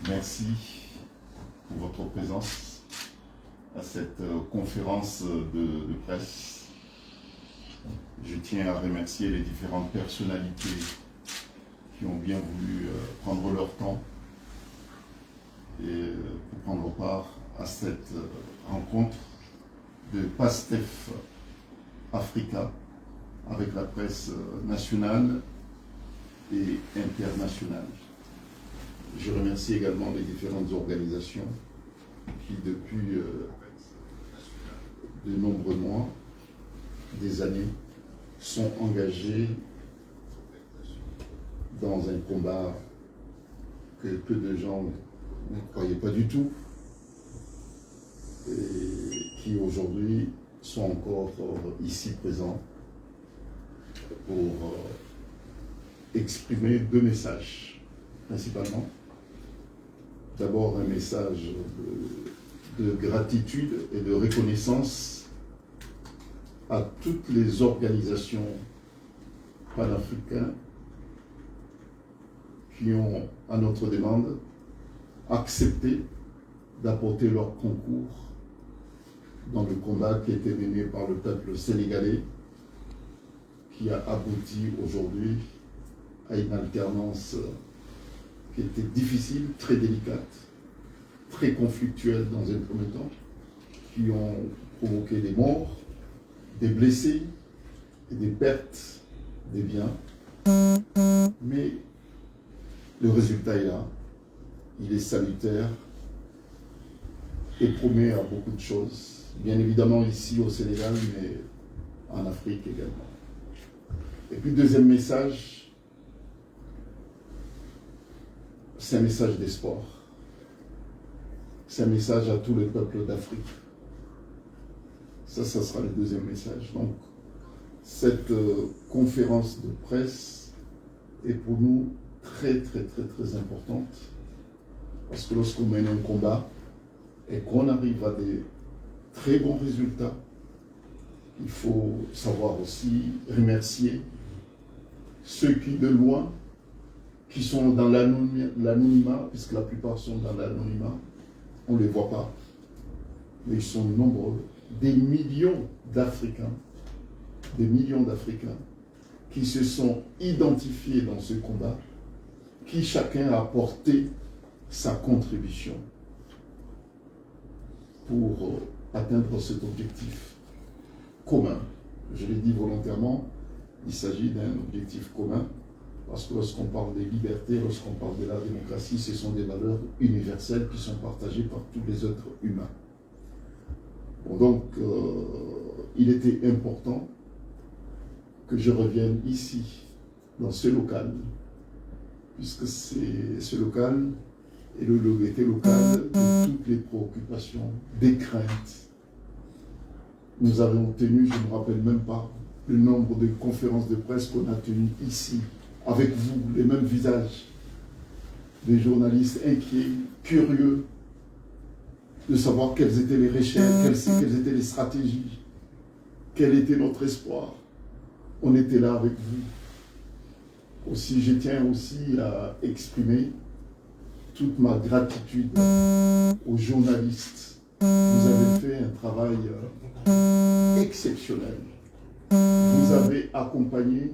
Merci pour votre présence à cette conférence de presse. Je tiens à remercier les différentes personnalités qui ont bien voulu prendre leur temps et pour prendre part à cette rencontre de PASTEF Africa avec la presse nationale et internationale. Je remercie également les différentes organisations qui, depuis de nombreux mois, des années, sont engagées dans un combat que peu de gens ne croyaient pas du tout et qui aujourd'hui sont encore ici présents pour exprimer deux messages, principalement. D'abord, un message de gratitude et de reconnaissance à toutes les organisations panafricaines qui ont, à notre demande, accepté d'apporter leur concours dans le combat qui a été mené par le peuple sénégalais, qui a abouti aujourd'hui à une alternance qui était difficile, très délicate, très conflictuelle dans un premier temps, qui ont provoqué des morts, des blessés et des pertes des biens. Mais le résultat est là, il est salutaire et promet à beaucoup de choses, bien évidemment ici au Sénégal, mais en Afrique également. Et puis deuxième message, c'est un message d'espoir. C'est un message à tout le peuple d'Afrique. Ça sera le deuxième message. Donc, cette conférence de presse est pour nous très importante. Parce que lorsqu'on mène un combat et qu'on arrive à des très bons résultats, il faut savoir aussi remercier ceux qui, de loin, qui sont dans l'anonymat, puisque la plupart sont dans l'anonymat, on ne les voit pas, mais ils sont nombreux, des millions d'Africains qui se sont identifiés dans ce combat, qui chacun a apporté sa contribution pour atteindre cet objectif commun. Je l'ai dit volontairement, il s'agit d'un objectif commun, parce que lorsqu'on parle des libertés, lorsqu'on parle de la démocratie, ce sont des valeurs universelles qui sont partagées par tous les êtres humains. Bon, donc, il était important que je revienne ici, dans ce local, puisque ce local est était local de toutes les préoccupations, des craintes. Nous avons tenu, je ne me rappelle même pas, le nombre de conférences de presse qu'on a tenues ici, avec vous, les mêmes visages, des journalistes inquiets, curieux, de savoir quelles étaient les recherches, quelles étaient les stratégies, quel était notre espoir. On était là avec vous. Aussi, je tiens aussi à exprimer toute ma gratitude aux journalistes. Vous avez fait un travail exceptionnel. Vous avez accompagné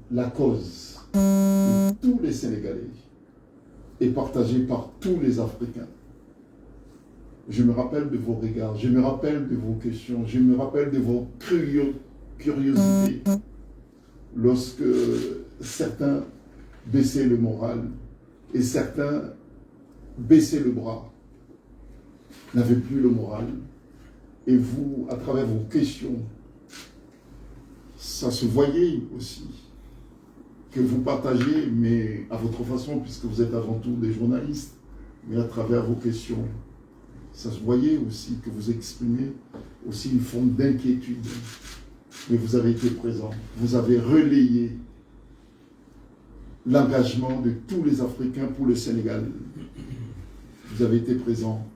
la cause de tous les Sénégalais est partagée par tous les Africains. Je me rappelle de vos regards, je me rappelle de vos questions, je me rappelle de vos curiosités. Lorsque certains baissaient le moral et certains baissaient le bras, n'avaient plus le moral, et vous, à travers vos questions, ça se voyait aussi que vous partagez, mais à votre façon, puisque vous êtes avant tout des journalistes, mais à travers vos questions, ça se voyait aussi que vous exprimez aussi une forme d'inquiétude. Mais vous avez été présent, vous avez relayé l'engagement de tous les Africains pour le Sénégal. Vous avez été présent.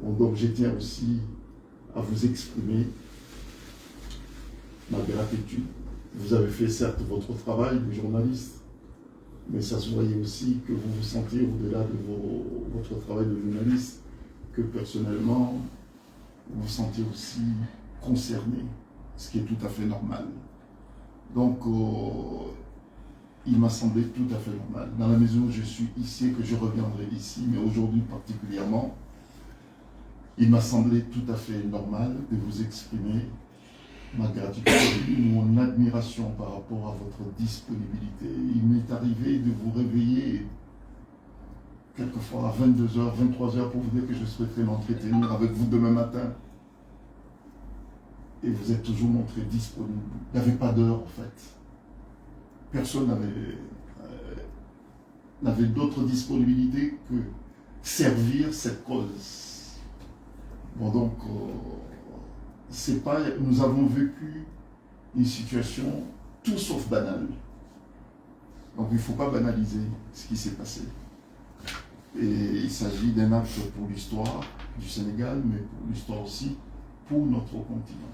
Bon, donc je tiens aussi à vous exprimer ma gratitude. Vous avez fait certes votre travail de journaliste, mais ça se voyait aussi que vous vous sentiez au-delà de votre travail de journaliste, que personnellement, vous vous sentiez aussi concerné, ce qui est tout à fait normal. Donc, il m'a semblé tout à fait normal, dans la mesure où je suis ici et que je reviendrai ici, mais aujourd'hui particulièrement, il m'a semblé tout à fait normal de vous exprimer ma gratitude, mon admiration par rapport à votre disponibilité. Il m'est arrivé de vous réveiller quelquefois à 22h, 23h pour vous dire que je souhaiterais m'entretenir avec vous demain matin. Et vous êtes toujours montré disponible. Il n'y avait pas d'heure en fait. Personne n'avait d'autre disponibilité que servir cette cause. Bon donc, c'est pas, nous avons vécu une situation tout sauf banale. Donc il ne faut pas banaliser ce qui s'est passé. Et il s'agit d'un acte pour l'histoire du Sénégal, mais pour l'histoire aussi pour notre continent.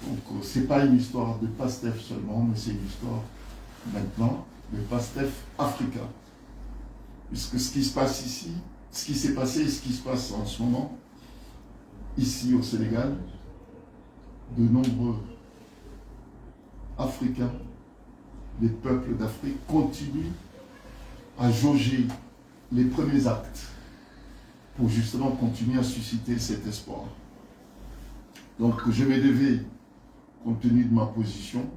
Donc ce n'est pas une histoire de PASTEF seulement, mais c'est une histoire maintenant de PASTEF africain. Puisque ce qui se passe ici, ce qui s'est passé et ce qui se passe en ce moment, ici au Sénégal, de nombreux Africains, les peuples d'Afrique, continuent à jauger les premiers actes pour justement continuer à susciter cet espoir. Donc je me devais, compte tenu de ma position,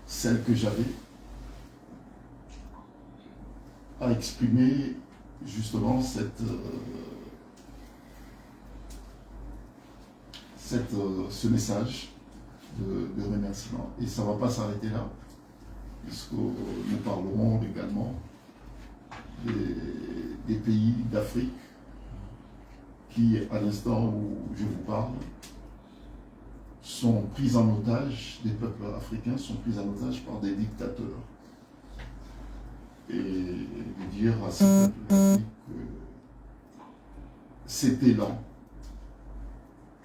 celle que j'avais, à exprimer justement ce message de remerciement. Et ça ne va pas s'arrêter là, puisque nous parlerons également des pays d'Afrique qui, à l'instant où je vous parle, sont pris en otage, des peuples africains sont pris en otage par des dictateurs. Et de dire à ces peuples d'Afrique que cet élan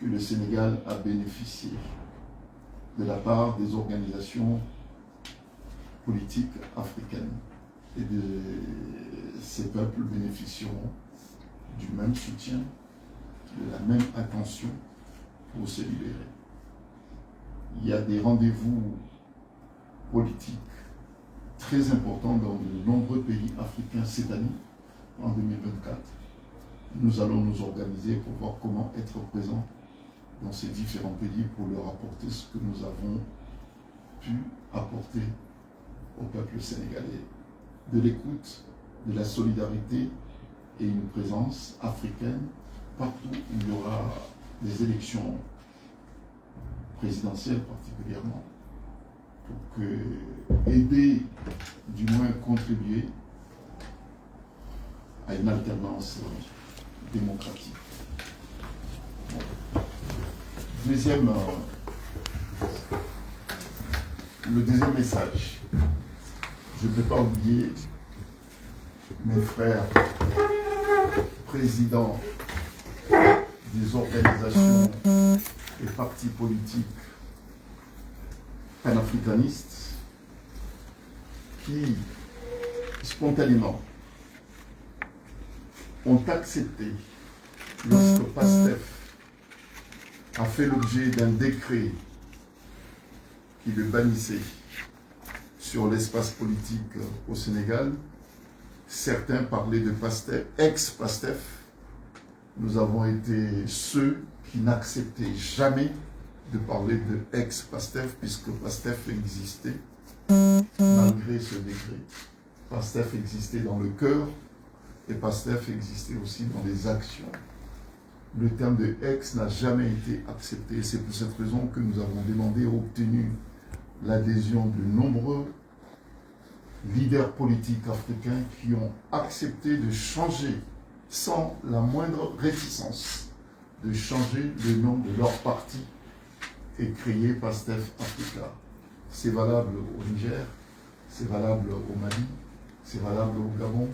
que le Sénégal a bénéficié de la part des organisations politiques africaines. Et ces peuples bénéficieront du même soutien, de la même attention pour se libérer. Il y a des rendez-vous politiques très importants dans de nombreux pays africains cette année, en 2024. Nous allons nous organiser pour voir comment être présents dans ces différents pays pour leur apporter ce que nous avons pu apporter au peuple sénégalais. De l'écoute, de la solidarité et une présence africaine partout où il y aura des élections présidentielles particulièrement, pour aider, du moins contribuer à une alternance démocratique. Bon. Le deuxième message, je ne peux pas oublier mes frères présidents des organisations et partis politiques panafricanistes qui, spontanément, ont accepté, lorsque PASTEF a fait l'objet d'un décret qui le bannissait sur l'espace politique au Sénégal. Certains parlaient de PASTEF, ex-PASTEF. Nous avons été ceux qui n'acceptaient jamais de parler de ex-PASTEF, puisque PASTEF existait malgré ce décret. PASTEF existait dans le cœur et PASTEF existait aussi dans les actions. Le terme de ex n'a jamais été accepté. C'est pour cette raison que nous avons demandé et obtenu l'adhésion de nombreux leaders politiques africains qui ont accepté de changer, sans la moindre réticence, de changer le nom de leur parti et créer PASTEF Africa. C'est valable au Niger, c'est valable au Mali, c'est valable au Gabon,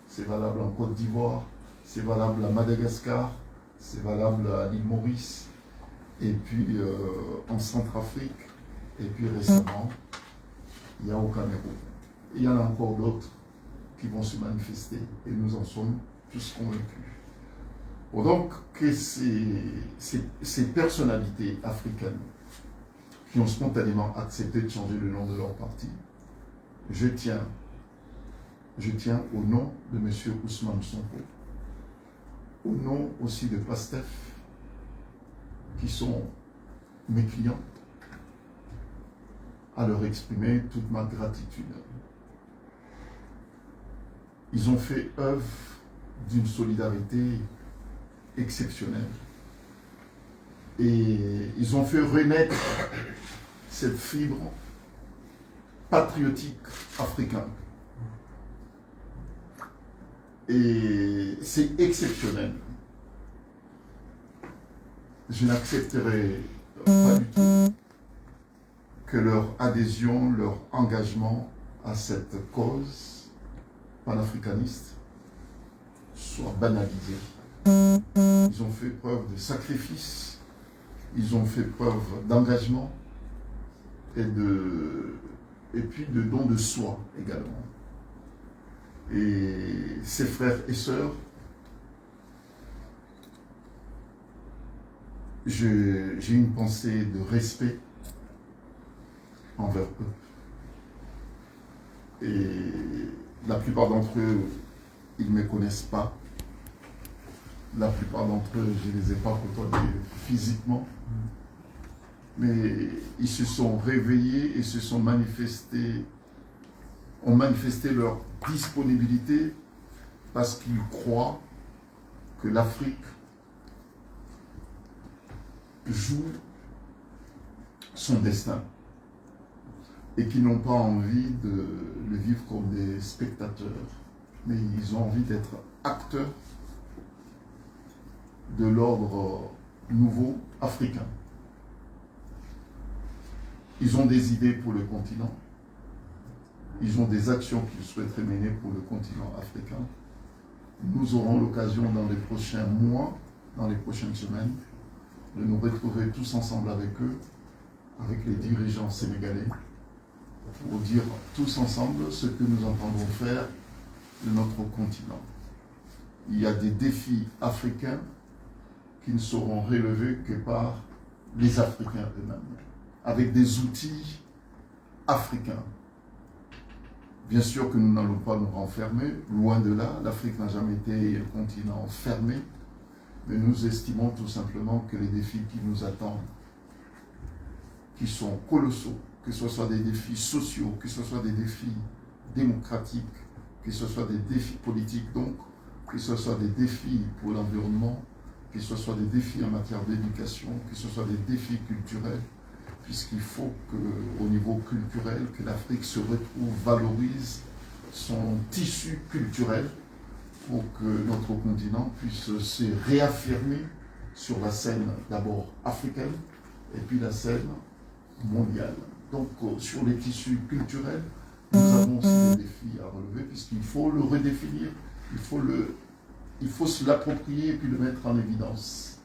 c'est valable en Côte d'Ivoire, c'est valable à Madagascar, c'est valable à l'île Maurice, et puis en Centrafrique, et puis récemment, il y a au Cameroun. il y en a encore d'autres qui vont se manifester et nous en sommes tous convaincus. Bon, donc, que ces personnalités africaines qui ont spontanément accepté de changer le nom de leur parti, je tiens au nom de M. Ousmane Sonko, au nom aussi de PASTEF, qui sont mes clients, à leur exprimer toute ma gratitude. Ils ont fait œuvre d'une solidarité exceptionnelle et ils ont fait renaître cette fibre patriotique africaine. Et c'est exceptionnel. Je n'accepterai pas du tout que leur adhésion, leur engagement à cette cause panafricaniste soit banalisé. Ils ont fait preuve de sacrifice, ils ont fait preuve d'engagement et puis de don de soi également. Et ces frères et sœurs, j'ai une pensée de respect envers eux. Et la plupart d'entre eux, ils ne me connaissent pas. La plupart d'entre eux, je ne les ai pas côtoyés physiquement. Mais ils se sont réveillés et se sont manifestés, ont manifesté leur disponibilité parce qu'ils croient que l'Afrique joue son destin et qu'ils n'ont pas envie de le vivre comme des spectateurs, mais ils ont envie d'être acteurs de l'ordre nouveau africain. Ils ont des idées pour le continent, ils ont des actions qu'ils souhaiteraient mener pour le continent africain. Nous aurons l'occasion dans les prochains mois, dans les prochaines semaines, de nous retrouver tous ensemble avec eux, avec les dirigeants sénégalais, pour dire tous ensemble ce que nous entendons faire de notre continent. Il y a des défis africains qui ne seront relevés que par les Africains eux-mêmes, avec des outils africains. Bien sûr que nous n'allons pas nous renfermer, loin de là, l'Afrique n'a jamais été un continent fermé, mais nous estimons tout simplement que les défis qui nous attendent, qui sont colossaux, que ce soit des défis sociaux, que ce soit des défis démocratiques, que ce soit des défis politiques donc, que ce soit des défis pour l'environnement, que ce soit des défis en matière d'éducation, que ce soit des défis culturels, puisqu'il faut qu'au niveau culturel, que l'Afrique se retrouve, valorise son tissu culturel pour que notre continent puisse se réaffirmer sur la scène d'abord africaine et puis la scène mondiale. Donc sur les tissus culturels, nous avons aussi des défis à relever puisqu'il faut le redéfinir, il faut se l'approprier et puis le mettre en évidence.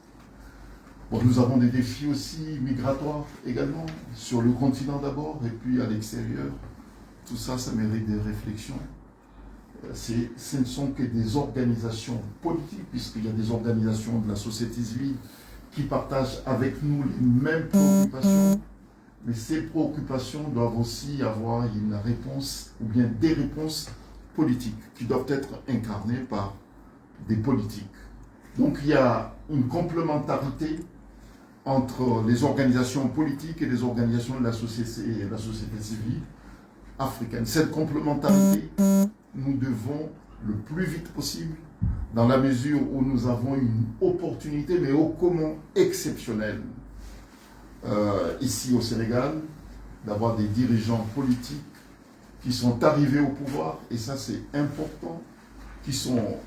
Bon, nous avons des défis aussi migratoires également, sur le continent d'abord et puis à l'extérieur. Tout ça, ça mérite des réflexions. Ce ne sont que des organisations politiques, puisqu'il y a des organisations de la société civile qui partagent avec nous les mêmes préoccupations. Mais ces préoccupations doivent aussi avoir une réponse, ou bien des réponses politiques, qui doivent être incarnées par des politiques. Donc il y a une complémentarité entre les organisations politiques et les organisations de la société civile africaine. Cette complémentarité, nous devons le plus vite possible, dans la mesure où nous avons une opportunité, mais ô comment exceptionnelle, ici au Sénégal, d'avoir des dirigeants politiques qui sont arrivés au pouvoir, et ça c'est important, qui sont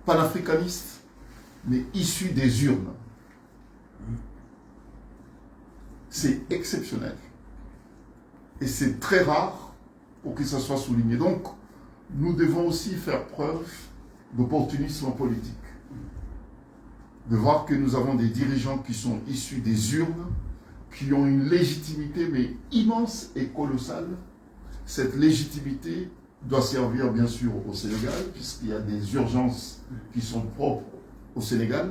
panafricanistes, mais issus des urnes. C'est exceptionnel. Et c'est très rare pour que ça soit souligné. Donc, nous devons aussi faire preuve d'opportunisme politique. De voir que nous avons des dirigeants qui sont issus des urnes, qui ont une légitimité mais immense et colossale, Cette légitimité doit servir bien sûr au Sénégal, puisqu'il y a des urgences qui sont propres au Sénégal,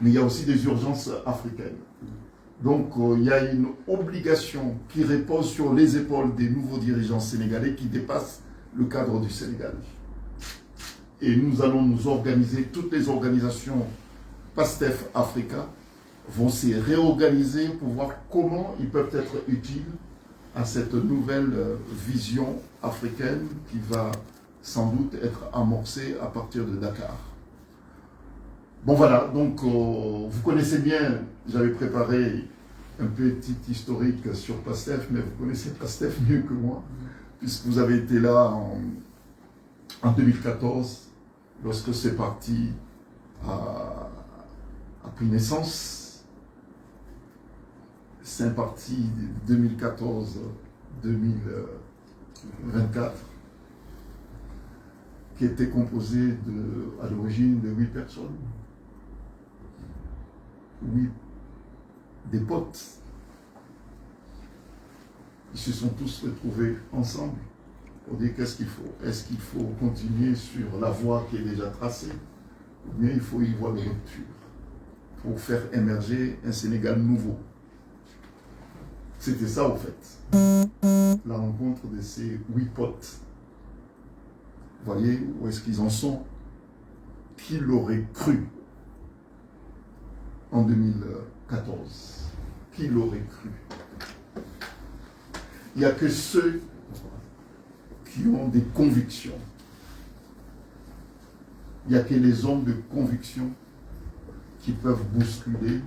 mais il y a aussi des urgences africaines. Donc il y a une obligation qui repose sur les épaules des nouveaux dirigeants sénégalais qui dépasse le cadre du Sénégal. Et nous allons nous organiser, toutes les organisations PASTEF Africa vont se réorganiser pour voir comment ils peuvent être utiles à cette nouvelle vision africaine qui va sans doute être amorcée à partir de Dakar. Bon voilà, donc vous connaissez bien, j'avais préparé un petit historique sur PASTEF, mais vous connaissez PASTEF mieux que moi, puisque vous avez été là en 2014, lorsque ce parti a pris naissance. C'est un parti 2014-2024 qui était composé à l'origine de 8 personnes. 8 des potes. Ils se sont tous retrouvés ensemble pour dire qu'est-ce qu'il faut. Est-ce qu'il faut continuer sur la voie qui est déjà tracée, ou bien il faut y voir de rupture pour faire émerger un Sénégal nouveau. C'était ça, au fait, la rencontre de ces 8 potes. Vous voyez où est-ce qu'ils en sont? Qui l'aurait cru en 2014? Qui l'aurait cru? Il n'y a que ceux qui ont des convictions. Il n'y a que les hommes de conviction qui peuvent bousculer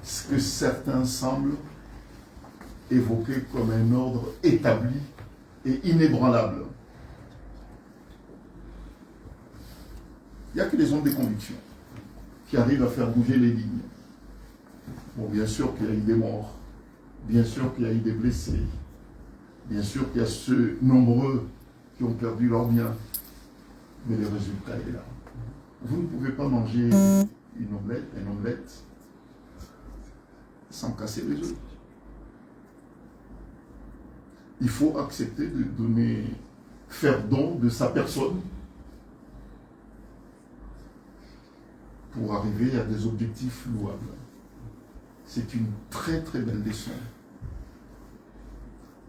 ce que certains semblent évoquer comme un ordre établi et inébranlable. Il n'y a que les hommes de conviction qui arrivent à faire bouger les lignes. Bon, bien sûr qu'il y a eu des morts, bien sûr qu'il y a eu des blessés, bien sûr qu'il y a ceux nombreux qui ont perdu leurs biens, mais le résultat est là. Vous ne pouvez pas manger un omelette, sans casser les œufs. Il faut accepter de faire don de sa personne pour arriver à des objectifs louables. C'est une très très belle leçon.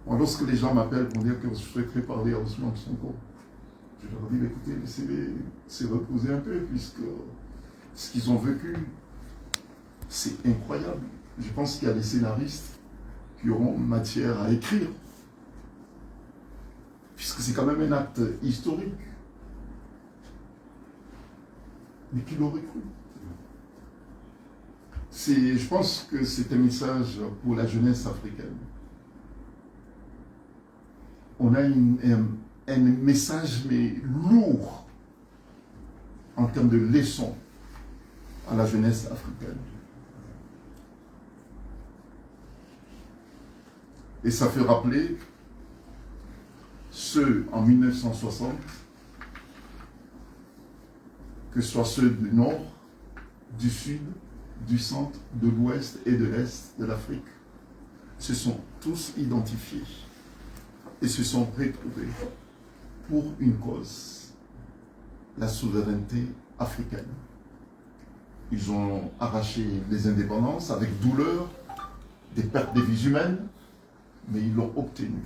Moi, lorsque les gens m'appellent pour dire que je souhaiterais parler à Ousmane Sonko, je leur dis, écoutez, laissez-les se reposer un peu, puisque ce qu'ils ont vécu, c'est incroyable. Je pense qu'il y a des scénaristes qui auront matière à écrire, puisque c'est quand même un acte historique. Mais qui l'aurait cru? Je pense que c'est un message pour la jeunesse africaine. On a un message, mais lourd, en termes de leçon à la jeunesse africaine. Et ça fait rappeler ceux en 1960, que ce soit ceux du nord, du sud, du centre, de l'ouest et de l'est de l'Afrique, se sont tous identifiés et se sont retrouvés pour une cause, la souveraineté africaine. Ils ont arraché les indépendances avec douleur, des pertes de vies humaines, mais ils l'ont obtenu.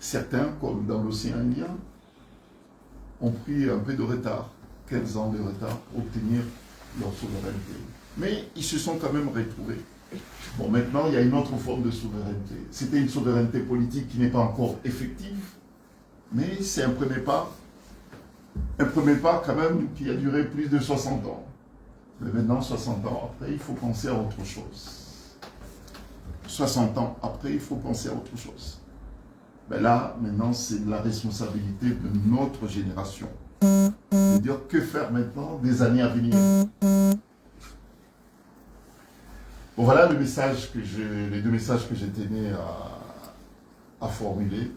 Certains, comme dans l'océan Indien, ont pris un peu de retard, 15 ans de retard, pour obtenir leur souveraineté. Mais ils se sont quand même retrouvés. Bon, maintenant, il y a une autre forme de souveraineté. C'était une souveraineté politique qui n'est pas encore effective, mais c'est un premier pas quand même qui a duré plus de 60 ans. Mais maintenant, 60 ans après, il faut penser à autre chose. 60 ans après, il faut penser à autre chose. Ben là, maintenant, c'est la responsabilité de notre génération. De dire que faire maintenant des années à venir. Bon, voilà les deux messages que j'ai tenu à formuler.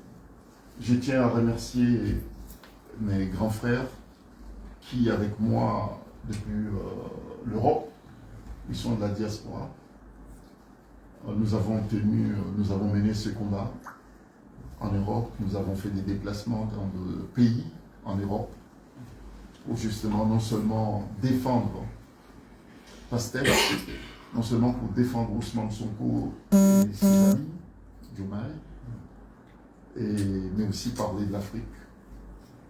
Je tiens à remercier mes grands frères qui, avec moi, depuis l'Europe, ils sont de la diaspora. nous avons mené ce combat en Europe, nous avons fait des déplacements dans de pays en Europe pour justement non seulement défendre Pasteur, non seulement pour défendre Ousmane Sonko et ses amis, Diomaye, mais aussi parler de l'Afrique.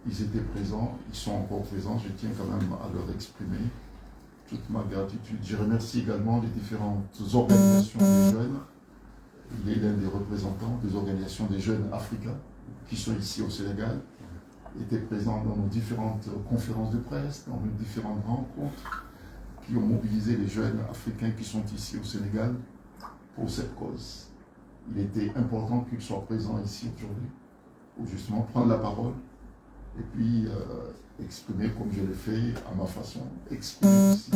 Ils étaient présents, ils sont encore présents, je tiens quand même à leur exprimer toute ma gratitude. Je remercie également les différentes organisations des jeunes. Il est l'un des représentants des organisations des jeunes africains qui sont ici au Sénégal, étaient présents dans nos différentes conférences de presse, dans nos différentes rencontres, qui ont mobilisé les jeunes africains qui sont ici au Sénégal pour cette cause. Il était important qu'ils soient présents ici aujourd'hui pour justement prendre la parole et puis exprimer, comme je l'ai fait à ma façon, exprimer aussi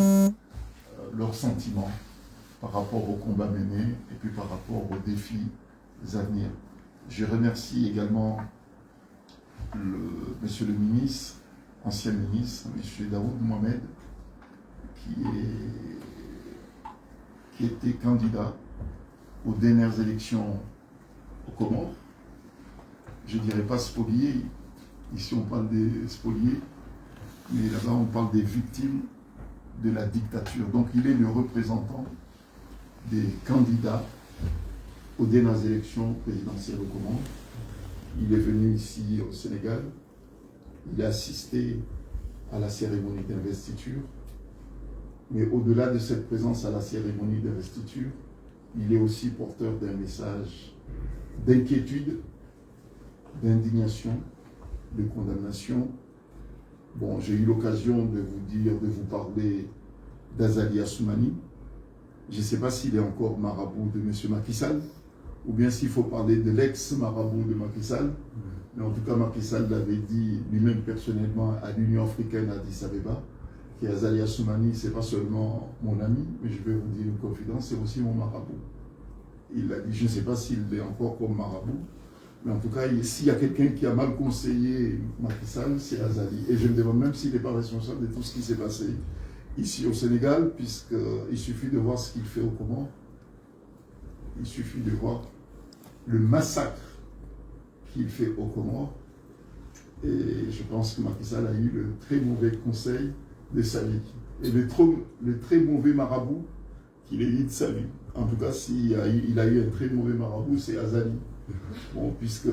leurs sentiments par rapport au combat mené et puis par rapport aux défis à venir. Je remercie également monsieur le ministre, ancien ministre, M. Daoud Mohamed, qui était candidat aux dernières élections aux Comores. Je ne dirais pas spolié, ici on parle des spoliés, mais là-bas on parle des victimes de la dictature. Donc il est le représentant des candidats aux dernières élections présidentielles aux Comores. Il est venu ici au Sénégal, il a assisté à la cérémonie d'investiture, mais au-delà de cette présence à la cérémonie d'investiture, il est aussi porteur d'un message d'inquiétude, d'indignation, de condamnation. Bon, j'ai eu l'occasion de vous parler d'Azali Assoumani. Je ne sais pas s'il est encore marabout de M. Macky Sall, ou bien s'il faut parler de l'ex-marabout de Macky Sall. Mais en tout cas, Macky Sall l'avait dit lui-même personnellement à l'Union africaine à Addis Abeba, qu'Azali Assoumani, ce n'est pas seulement mon ami, mais je vais vous dire une confidence, c'est aussi mon marabout. Il a dit, je ne sais pas s'il est encore comme marabout, mais en tout cas, s'il y a quelqu'un qui a mal conseillé Macky Sall, c'est Azali. Et je me demande même s'il n'est pas responsable de tout ce qui s'est passé ici au Sénégal, puisqu'il suffit de voir ce qu'il fait au Comores. Il suffit de voir le massacre qu'il fait au Comores. Et je pense que Macky Sall a eu le très mauvais conseil de sa vie. Et le très mauvais marabout qu'il évite sa vie. En tout cas, s'il a eu un très mauvais marabout, c'est Azali. Bon, puisque,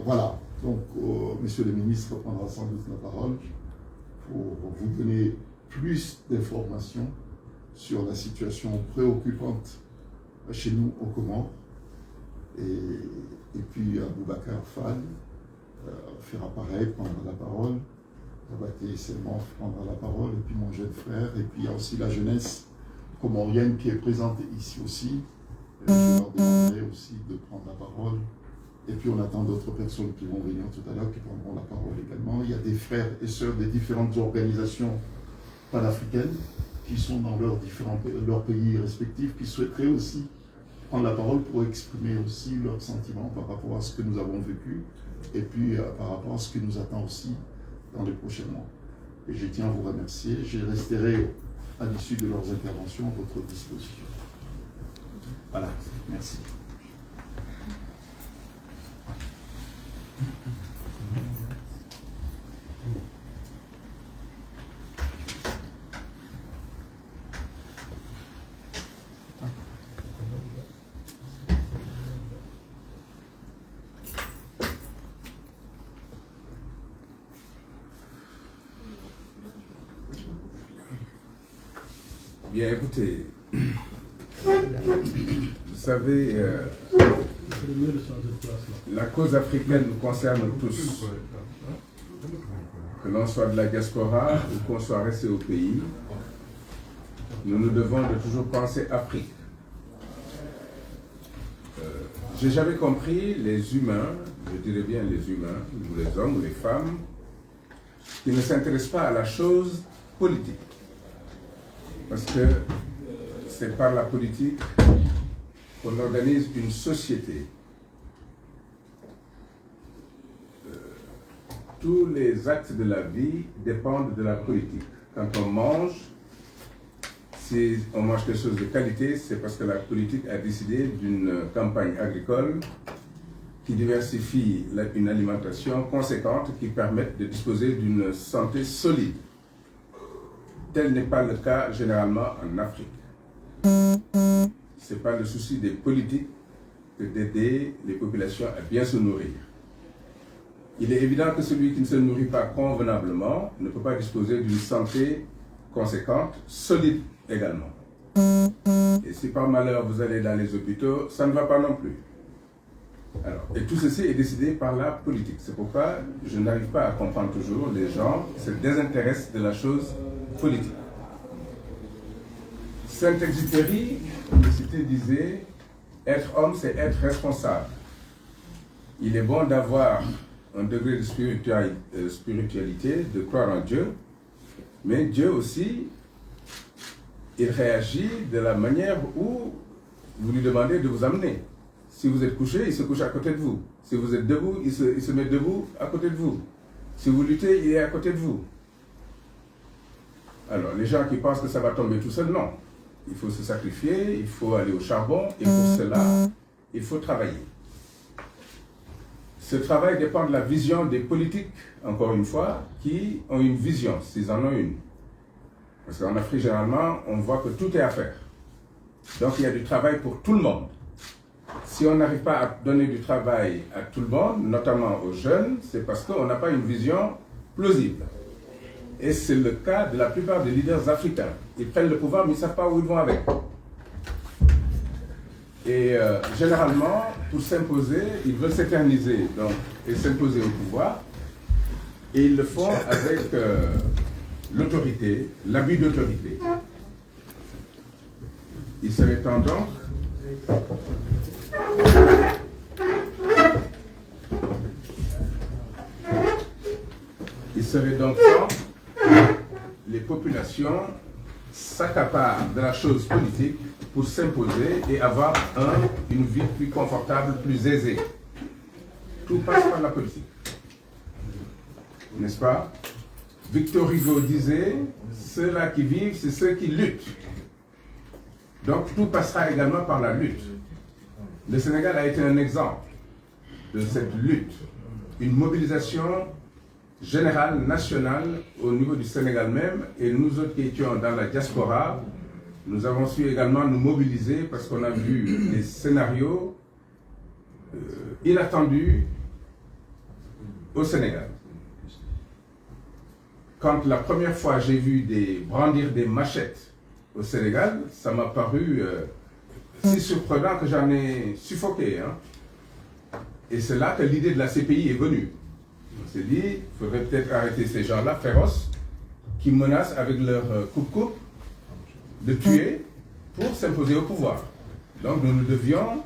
voilà. Donc, monsieur le ministre prendra sans doute la parole pour vous donner plus d'informations sur la situation préoccupante chez nous au Comores. Et puis, Boubacar Fall fera pareil, prendra la parole. Rabaté Selman prendra la parole, et puis mon jeune frère, et puis il y a aussi la jeunesse comorienne qui est présente ici aussi. Je leur demanderai aussi de prendre la parole. Et puis on attend d'autres personnes qui vont venir tout à l'heure, qui prendront la parole également. Il y a des frères et sœurs des différentes organisations panafricaines qui sont dans leurs pays respectifs, qui souhaiteraient aussi prendre la parole pour exprimer aussi leurs sentiments par rapport à ce que nous avons vécu, et puis par rapport à ce qui nous attend aussi dans les prochains mois. Et je tiens à vous remercier. Je resterai à l'issue de leurs interventions à votre disposition. Voilà, merci. Bien, écoutez, vous savez, la cause africaine nous concerne tous. Que l'on soit de la diaspora ou qu'on soit resté au pays, nous nous devons de toujours penser Afrique. J'ai jamais compris les humains, je dirais bien les humains, ou les hommes ou les femmes, qui ne s'intéressent pas à la chose politique. Parce que c'est par la politique qu'on organise une société. Tous les actes de la vie dépendent de la politique. Quand on mange, si on mange quelque chose de qualité, c'est parce que la politique a décidé d'une campagne agricole qui diversifie une alimentation conséquente qui permette de disposer d'une santé solide. Tel n'est pas le cas généralement en Afrique. Ce n'est pas le souci des politiques que d'aider les populations à bien se nourrir. Il est évident que celui qui ne se nourrit pas convenablement ne peut pas disposer d'une santé conséquente, solide également. Et si par malheur vous allez dans les hôpitaux, ça ne va pas non plus. Alors, et tout ceci est décidé par la politique. C'est pourquoi je n'arrive pas à comprendre toujours les gens qui se désintéressent de la chose politique. Saint-Exupéry, disait, être homme, c'est être responsable. Il est bon d'avoir un degré de spiritualité, de croire en Dieu, mais Dieu aussi, il réagit de la manière où vous lui demandez de vous amener. Si vous êtes couché, il se couche à côté de vous. Si vous êtes debout, il se met debout à côté de vous. Si vous luttez, il est à côté de vous. Alors, les gens qui pensent que ça va tomber tout seul, non. Il faut se sacrifier, il faut aller au charbon, et pour cela, il faut travailler. Ce travail dépend de la vision des politiques, encore une fois, qui ont une vision, s'ils en ont une. Parce qu'en Afrique, généralement, on voit que tout est à faire. Donc, il y a du travail pour tout le monde. Si on n'arrive pas à donner du travail à tout le monde, notamment aux jeunes, c'est parce qu'on n'a pas une vision plausible. Et c'est le cas de la plupart des leaders africains. Ils prennent le pouvoir, mais ils ne savent pas où ils vont avec. Et généralement, pour s'imposer, ils veulent s'éterniser et s'imposer au pouvoir. Et ils le font avec l'autorité, l'abus d'autorité. Il serait temps donc temps les populations s'accaparent de la chose politique pour s'imposer et avoir une vie plus confortable, plus aisée. Tout passe par la politique. N'est-ce pas? Victor Hugo disait, ceux-là qui vivent, c'est ceux qui luttent. Donc tout passera également par la lutte. Le Sénégal a été un exemple de cette lutte. Une mobilisation générale, nationale, au niveau du Sénégal même, et nous autres qui étions dans la diaspora, nous avons su également nous mobiliser parce qu'on a vu des scénarios inattendus au Sénégal. Quand la première fois j'ai vu brandir des machettes au Sénégal, ça m'a paru si surprenant que j'en ai suffoqué. Hein. Et c'est là que l'idée de la CPI est venue. On s'est dit, il faudrait peut-être arrêter ces gens-là féroces qui menacent avec leur coupe-coupe de tuer pour s'imposer au pouvoir. Donc nous devions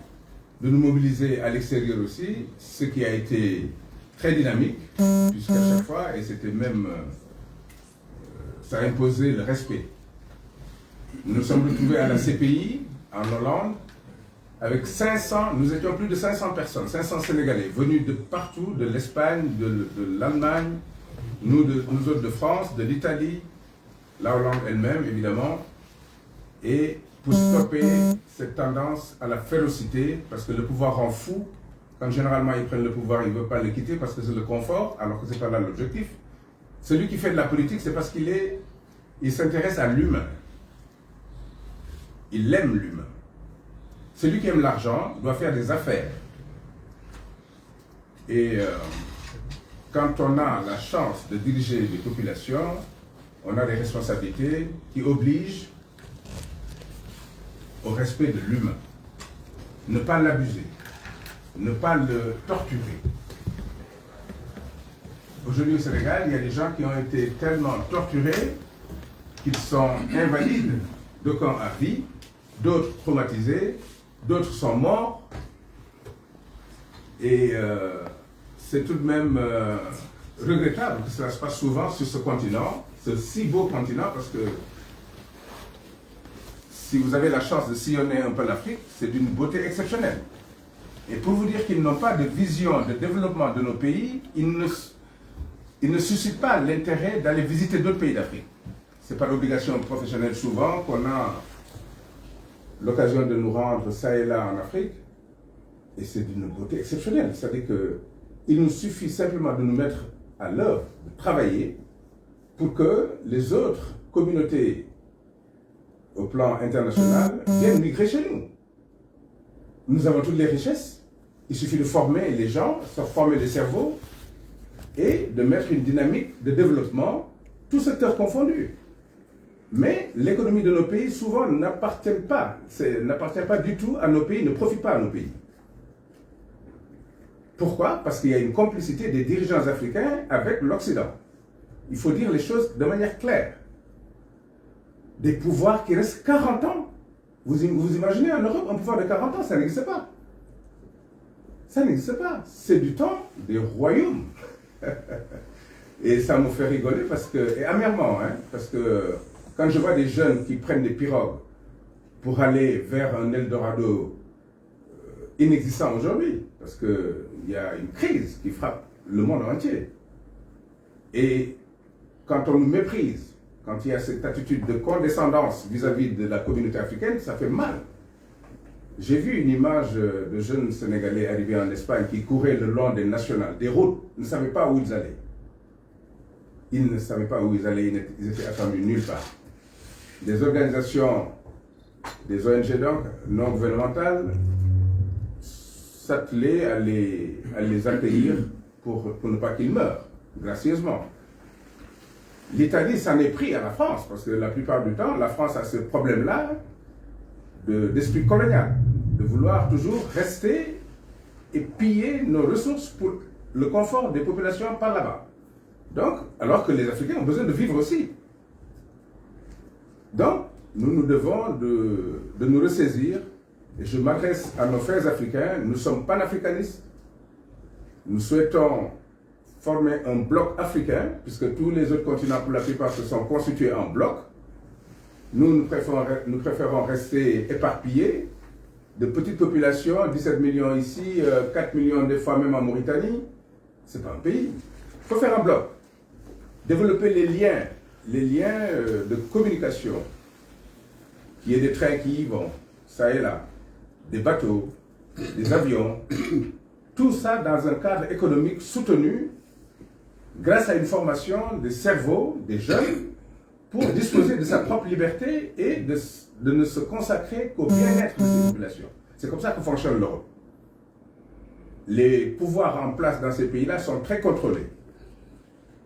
de nous mobiliser à l'extérieur aussi, ce qui a été très dynamique, puisqu'à chaque fois, et c'était même, ça a imposé le respect. Nous nous sommes retrouvés à la CPI, en Hollande, avec 500, nous étions plus de 500 personnes, 500 Sénégalais, venus de partout, de l'Espagne, de l'Allemagne, nous autres de France, de l'Italie, la Hollande elle-même, évidemment, et pour stopper cette tendance à la férocité, parce que le pouvoir rend fou. Quand généralement ils prennent le pouvoir, ils ne veulent pas le quitter parce que c'est le confort, alors que ce n'est pas là l'objectif. Celui qui fait de la politique, c'est parce qu'il s'intéresse à l'humain. Il aime l'humain. Celui qui aime l'argent doit faire des affaires. Et quand on a la chance de diriger des populations, on a des responsabilités qui obligent au respect de l'humain. Ne pas l'abuser, ne pas le torturer. Aujourd'hui au Sénégal, il y a des gens qui ont été tellement torturés qu'ils sont invalides, d'aucuns à vie, d'autres traumatisés, d'autres sont morts. Et c'est tout de même regrettable que cela se passe souvent sur ce continent, ce si beau continent, parce que si vous avez la chance de sillonner un peu l'Afrique, c'est d'une beauté exceptionnelle. Et pour vous dire qu'ils n'ont pas de vision de développement de nos pays, ils ne suscitent pas l'intérêt d'aller visiter d'autres pays d'Afrique. c'est par obligation professionnelle souvent qu'on a l'occasion de nous rendre ça et là en Afrique. Et c'est d'une beauté exceptionnelle. C'est-à-dire qu'il nous suffit simplement de nous mettre à l'œuvre, de travailler pour que les autres communautés au plan international viennent migrer chez nous. Nous avons toutes les richesses. Il suffit de former les gens, de former les cerveaux et de mettre une dynamique de développement, tous secteurs confondus. Mais l'économie de nos pays, souvent, n'appartient pas du tout à nos pays, ne profite pas à nos pays. Pourquoi? Parce qu'il y a une complicité des dirigeants africains avec l'Occident. Il faut dire les choses de manière claire. Des pouvoirs qui restent 40 ans. Vous imaginez en Europe un pouvoir de 40 ans, ça n'existe pas. Ça n'existe pas. C'est du temps des royaumes. Et ça me fait rigoler parce que, et amèrement, hein, parce que quand je vois des jeunes qui prennent des pirogues pour aller vers un Eldorado inexistant aujourd'hui, parce qu'il y a une crise qui frappe le monde entier. Et quand on nous méprise, quand il y a cette attitude de condescendance vis-à-vis de la communauté africaine, ça fait mal. J'ai vu une image de jeunes Sénégalais arrivés en Espagne qui couraient le long des nationales, des routes, ils ne savaient pas où ils allaient. Ils ne savaient pas où ils allaient, ils étaient attendus nulle part. Des organisations, des ONG donc, non gouvernementales, s'attelaient à les accueillir pour ne pas qu'ils meurent, gracieusement. L'Italie s'en est pris à la France, parce que la plupart du temps, la France a ce problème-là d'esprit colonial, de vouloir toujours rester et piller nos ressources pour le confort des populations par là-bas. Donc, alors que les Africains ont besoin de vivre aussi. Donc, nous nous devons de nous ressaisir, et je m'adresse à nos frères africains, nous sommes panafricanistes, nous souhaitons former un bloc africain, puisque tous les autres continents, pour la plupart, se sont constitués en bloc. Nous préférons rester éparpillés, de petites populations, 17 millions ici, 4 millions des fois même en Mauritanie. Ce n'est pas un pays. Il faut faire un bloc. Développer les liens de communication, qu'il y ait des trains qui y vont, ça et là, des bateaux, des avions, tout ça dans un cadre économique soutenu grâce à une formation des cerveaux, des jeunes, pour disposer de sa propre liberté et de ne se consacrer qu'au bien-être de ces populations. C'est comme ça que fonctionne l'Europe. Les pouvoirs en place dans ces pays-là sont très contrôlés.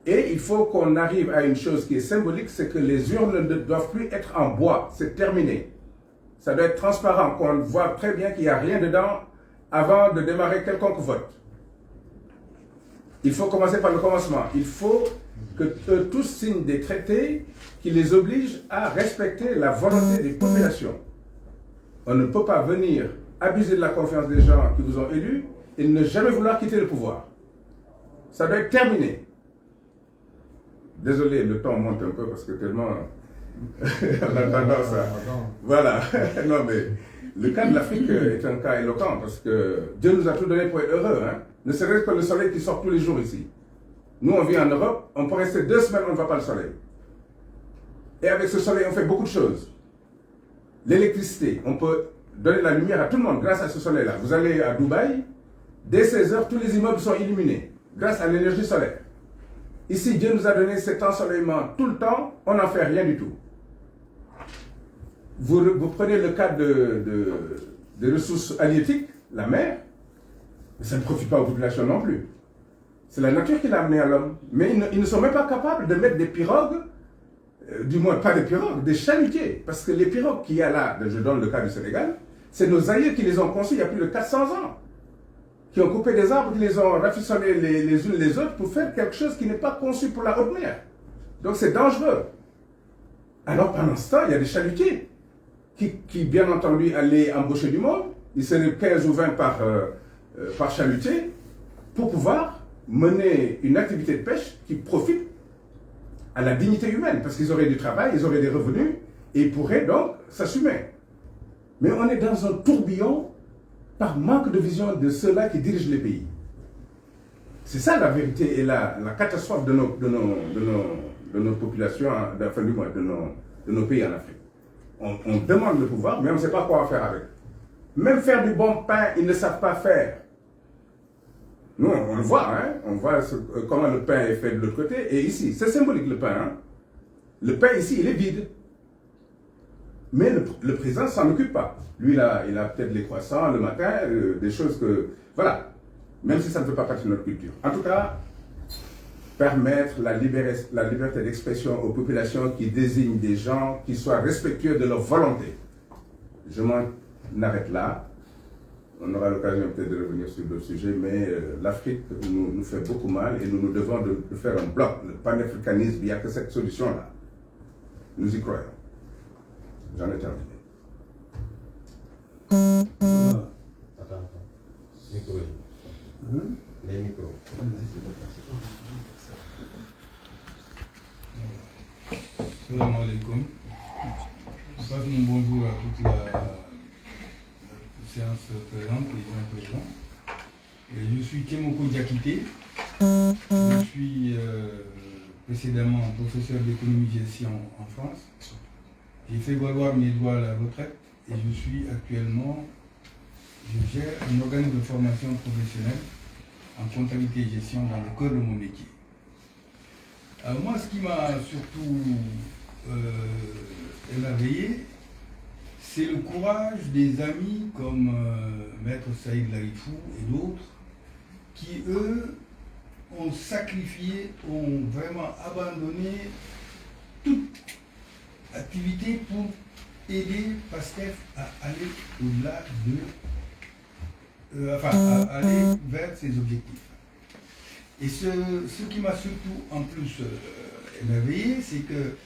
Et il faut qu'on arrive à une chose qui est symbolique, c'est que les urnes ne doivent plus être en bois, c'est terminé. Ça doit être transparent, qu'on voit très bien qu'il n'y a rien dedans avant de démarrer quelconque vote. Il faut commencer par le commencement. Il faut que tous signent des traités qui les obligent à respecter la volonté des populations. On ne peut pas venir abuser de la confiance des gens qui vous ont élus et ne jamais vouloir quitter le pouvoir. Ça doit être terminé. Désolé, le temps monte un peu parce que tellement on a tendance à... Voilà. Non mais le cas de l'Afrique est un cas éloquent parce que Dieu nous a tout donné pour être heureux. Hein? Ne serait-ce que le soleil qui sort tous les jours ici. Nous, on vit en Europe, on peut rester 2 semaines, on ne voit pas le soleil. Et avec ce soleil, on fait beaucoup de choses. L'électricité, on peut donner la lumière à tout le monde grâce à ce soleil-là. Vous allez à Dubaï, dès 16 heures, tous les immeubles sont illuminés grâce à l'énergie solaire. Ici, Dieu nous a donné cet ensoleillement tout le temps, on n'en fait rien du tout. Vous prenez le cas des ressources halieutiques, la mer, ça ne profite pas aux populations non plus. C'est la nature qui l'a amené à l'homme. Mais ils ne sont même pas capables de mettre des pirogues, du moins pas des pirogues, des chalutiers. Parce que les pirogues qu'il y a là, je donne le cas du Sénégal, c'est nos aïeux qui les ont conçus il y a plus de 400 ans. Qui ont coupé des arbres, qui les ont rafistonnés les unes les autres pour faire quelque chose qui n'est pas conçu pour la haute mer. Donc c'est dangereux. Alors pendant ce temps, il y a des chalutiers qui bien entendu, allaient embaucher du monde. Ils seraient 15 ou 20 par chalutier pour pouvoir mener une activité de pêche qui profite à la dignité humaine, parce qu'ils auraient du travail, ils auraient des revenus, et ils pourraient donc s'assumer. Mais on est dans un tourbillon par manque de vision de ceux-là qui dirigent les pays. C'est ça la vérité et la catastrophe de de nos populations, enfin du moins de nos pays en Afrique. On demande le pouvoir, mais on ne sait pas quoi faire avec. Même faire du bon pain, ils ne savent pas faire. Nous, on le voit, hein? On voit comment le pain est fait de l'autre côté. Et ici, c'est symbolique le pain. Hein? Le pain ici, il est vide. Mais le président ne s'en occupe pas. Lui, il a peut-être les croissants le matin, des choses que... Voilà. Même si ça ne fait pas partie de notre culture. En tout cas, permettre la liberté d'expression aux populations qui désignent des gens qui soient respectueux de leur volonté. Je m'en arrête là. On aura l'occasion peut-être de revenir sur d'autres sujets, mais l'Afrique nous fait beaucoup mal et nous devons de faire un bloc. Le panafricanisme, il n'y a que cette solution-là. Nous y croyons. J'en ai terminé. Attends. Micro. Les micros. Salam alaikum. Je passe mon bonjour à toute la séance présente, les gens présents. Et je suis Kemoko Diakité. Je suis précédemment professeur d'économie-gestion en France. J'ai fait valoir mes droits à la retraite et je gère un organisme de formation professionnelle en comptabilité et gestion dans le cœur de mon métier. Moi, ce qui m'a surtout émerveillé, c'est le courage des amis comme Maître Saïd Larifou et d'autres qui, eux, ont sacrifié, ont vraiment abandonné toute activité pour aider PASTEF à aller au-delà à aller vers ses objectifs. Et ce qui m'a surtout en plus émerveillé, c'est que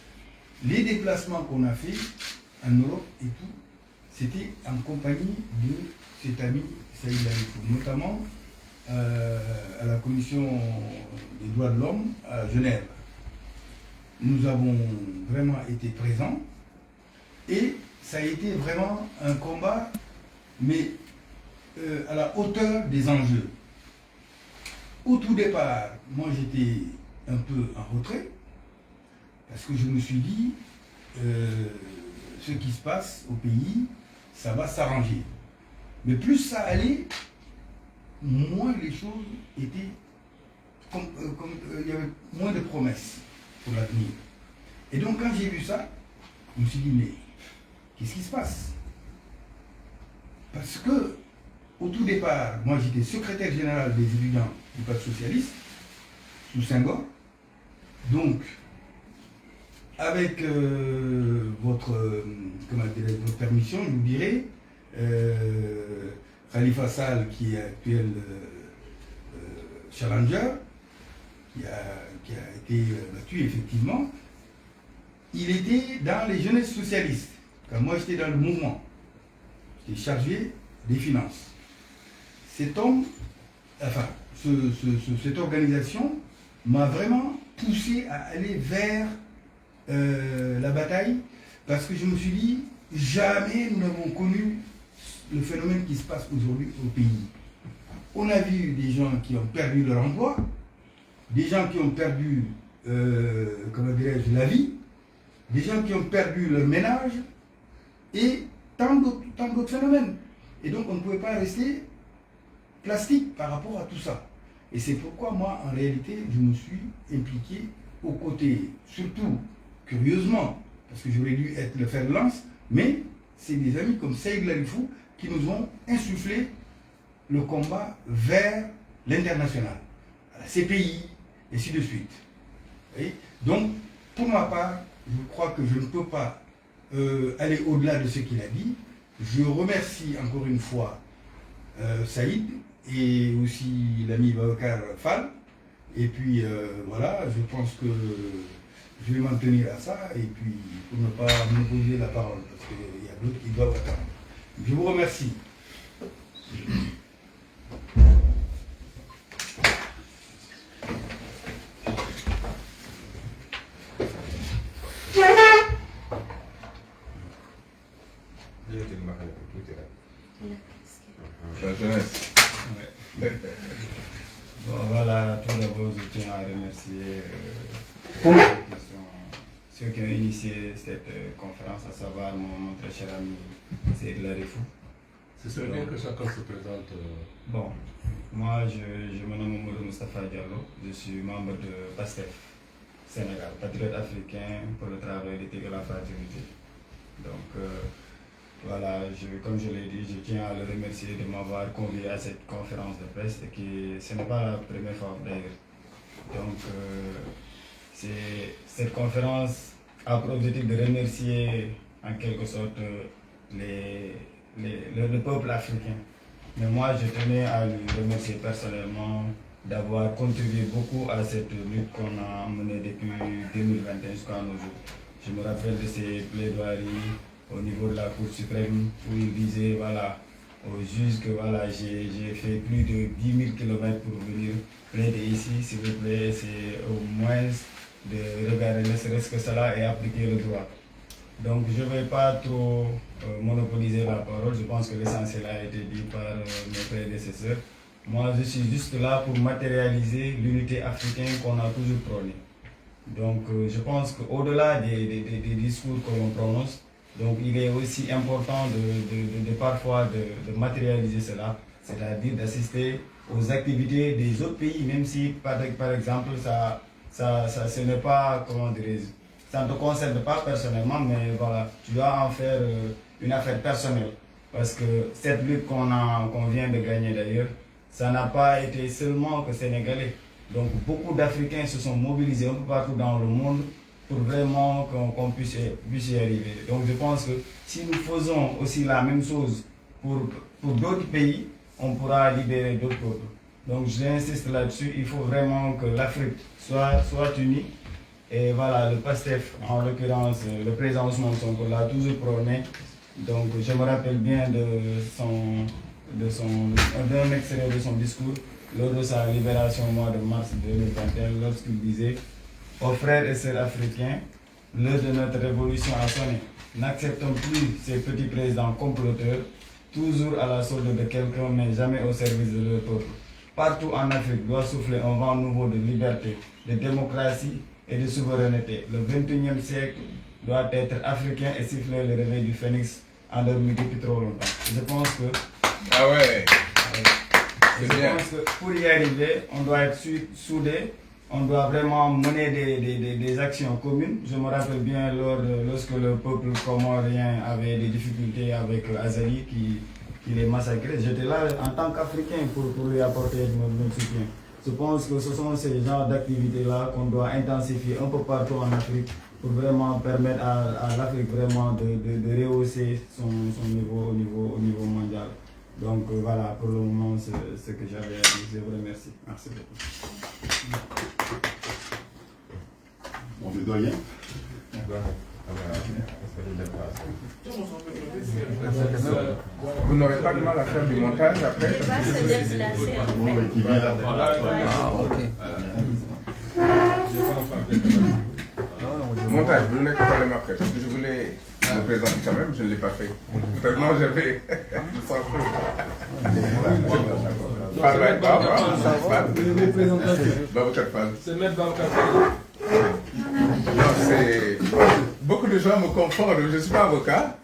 les déplacements qu'on a faits en Europe et tout, c'était en compagnie de cet ami Saïd Larifou, notamment à la Commission des droits de l'homme à Genève. Nous avons vraiment été présents et ça a été vraiment un combat, mais à la hauteur des enjeux. Au tout départ, moi j'étais un peu en retrait parce que je me suis dit ce qui se passe au pays, ça va s'arranger. Mais plus ça allait, moins les choses étaient il y avait moins de promesses pour l'avenir. Et donc quand j'ai vu ça, je me suis dit mais qu'est-ce qui se passe? Parce que au tout départ, moi j'étais secrétaire général des étudiants du Parti socialiste sous Senghor. Donc avec votre permission, je vous dirai, Khalifa Sall, qui est actuel challenger, qui a été battu effectivement, il était dans les jeunesses socialistes. Quand moi j'étais dans le mouvement, j'étais chargé des finances. Cet homme, enfin, cette organisation m'a vraiment poussé à aller vers la bataille, parce que je me suis dit, jamais nous n'avons connu le phénomène qui se passe aujourd'hui au pays. On a vu des gens qui ont perdu leur emploi, des gens qui ont perdu, la vie, des gens qui ont perdu leur ménage, et tant d'autres phénomènes. Et donc on ne pouvait pas rester plastique par rapport à tout ça. Et c'est pourquoi moi, en réalité, je me suis impliqué aux côtés, surtout, curieusement, parce que j'aurais dû être le fer de lance, mais c'est des amis comme Saïd Larifou qui nous ont insufflé le combat vers l'international, à la CPI, et ainsi de suite. Et donc, pour ma part, je crois que je ne peux pas aller au-delà de ce qu'il a dit. Je remercie encore une fois Saïd et aussi l'ami Babacar Fall. Et puis voilà, je pense que je vais m'en tenir à ça et puis pour ne pas m'opposer la parole parce qu'il y a d'autres qui doivent attendre. Je vous remercie. La jeunesse. Ouais. Bon, voilà, tout d'abord, je tiens à remercier pour la question ceux qui ont initié cette conférence, à savoir mon très cher ami Seyd Larifou. Ce serait bien que chacun se présente. Bon, moi je me nomme Moustapha Diallo, je suis membre de PASTEF Sénégal, patriote africain pour le travail, l'éthique et la fraternité. Donc voilà, comme je l'ai dit, je tiens à le remercier de m'avoir convié à cette conférence de presse et ce n'est pas la première fois d'ailleurs. Donc cette conférence a pour objectif de remercier en quelque sorte le peuple africain. Mais moi je tenais à lui remercier personnellement d'avoir contribué beaucoup à cette lutte qu'on a menée depuis 2021 jusqu'à nos jours. Je me rappelle de ses plaidoiries au niveau de la Cour suprême où il disait voilà, aux juges que voilà, j'ai fait plus de 10 000 km pour venir plaider ici, s'il vous plaît, c'est au moins de regarder ne serait-ce que cela et appliquer le droit. Donc je ne vais pas trop monopoliser la parole, je pense que l'essentiel a été dit par mes prédécesseurs. Moi je suis juste là pour matérialiser l'unité africaine qu'on a toujours prônée. Donc je pense qu'au-delà des discours que l'on prononce, donc il est aussi important de parfois de matérialiser cela, c'est-à-dire d'assister aux activités des autres pays, même si par exemple ce n'est pas, comment dire, ça ne te concerne pas personnellement, mais voilà, tu dois en faire une affaire personnelle. Parce que cette lutte qu'on vient de gagner d'ailleurs, ça n'a pas été seulement que sénégalais. Donc beaucoup d'Africains se sont mobilisés un peu partout dans le monde pour vraiment qu'on puisse y arriver. Donc je pense que si nous faisons aussi la même chose pour d'autres pays, on pourra libérer d'autres peuples. Donc j'insiste là-dessus, il faut vraiment que l'Afrique soit unie. Et voilà, le PASTEF, en l'occurrence, le président Ousmane Sonko l'a toujours prôné. Donc je me rappelle bien d'un extrait de son discours lors de sa libération au mois de mars 2021, lorsqu'il disait « Aux frères et sœurs africains, l'heure de notre révolution a sonné. N'acceptons plus ces petits présidents comploteurs, toujours à la solde de quelqu'un, mais jamais au service de leur peuple. Partout en Afrique doit souffler un vent nouveau de liberté, de démocratie et de souveraineté. Le 21e siècle doit être africain et siffler le réveil du phénix endormi depuis trop longtemps. » Je pense que... Ah ouais. Je pense que pour y arriver, on doit être soudés, on doit vraiment mener des actions communes. Je me rappelle bien lorsque le peuple comorien avait des difficultés avec Azali qui les massacrait. J'étais là en tant qu'Africain pour lui apporter notre soutien. Je pense que ce sont ces genres d'activités-là qu'on doit intensifier un peu partout en Afrique pour vraiment permettre à l'Afrique vraiment de rehausser son niveau au niveau mondial. Donc voilà, pour le moment, c'est ce que j'avais à dire. Je vous remercie. Merci beaucoup. Bon, le doyen. Vous n'aurez pas de mal à faire du montage après? Montage, vous n'êtes pas le après. Parce que je voulais me présenter quand même, je ne l'ai pas fait. Tellement j'avais. C'est Maître Babacar. Non, c'est... Beaucoup de gens me confondent, je ne suis pas avocat.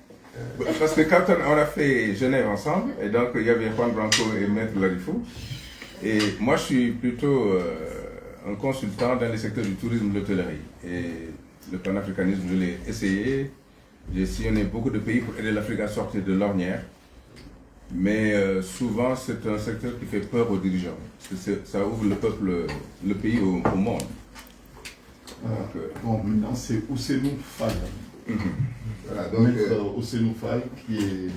Parce que quand on a fait Genève ensemble, et donc il y avait Juan Branco et Maître Larifou, et moi je suis plutôt un consultant dans le secteur du tourisme et de l'hôtellerie. Et le panafricanisme, je l'ai essayé. J'ai sillonné beaucoup de pays pour aider l'Afrique à sortir de l'ornière. Mais souvent, c'est un secteur qui fait peur aux dirigeants. Parce que ça ouvre le pays au monde. Bon, maintenant, c'est Ousseynou Fall. Voilà, donc Ousseynou Fall, qui est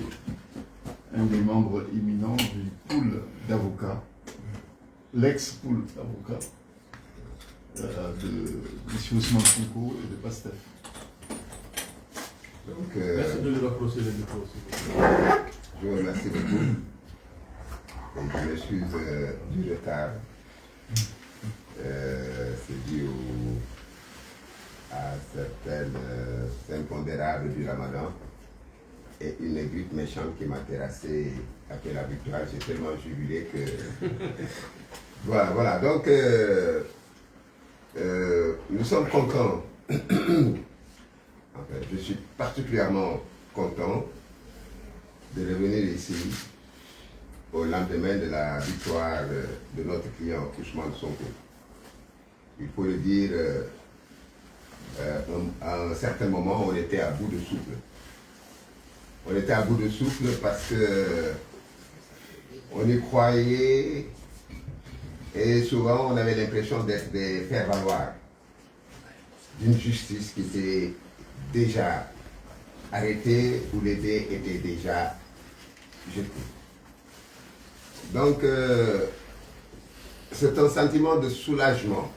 un des membres éminents du pool d'avocats, l'ex-pool d'avocats de M. Ousmane Sonko et de PASTEF. Donc, Merci de lui rapprocher les micros aussi. je vous remercie beaucoup. Et je m'excuse du retard. C'est dû à certaines impondérables du Ramadan et une grippe méchante qui m'a terrassé après la victoire. J'ai tellement jubilé que... Voilà. Donc, nous sommes contents Enfin, je suis particulièrement content de revenir ici au lendemain de la victoire de notre client Ousmane Sonko. Il faut le dire, à un certain moment, on était à bout de souffle. On était à bout de souffle parce que on y croyait et souvent on avait l'impression d'être des faire-valoir d'une justice qui était déjà arrêtée où les dés étaient déjà jetés. Donc, c'est un sentiment de soulagement.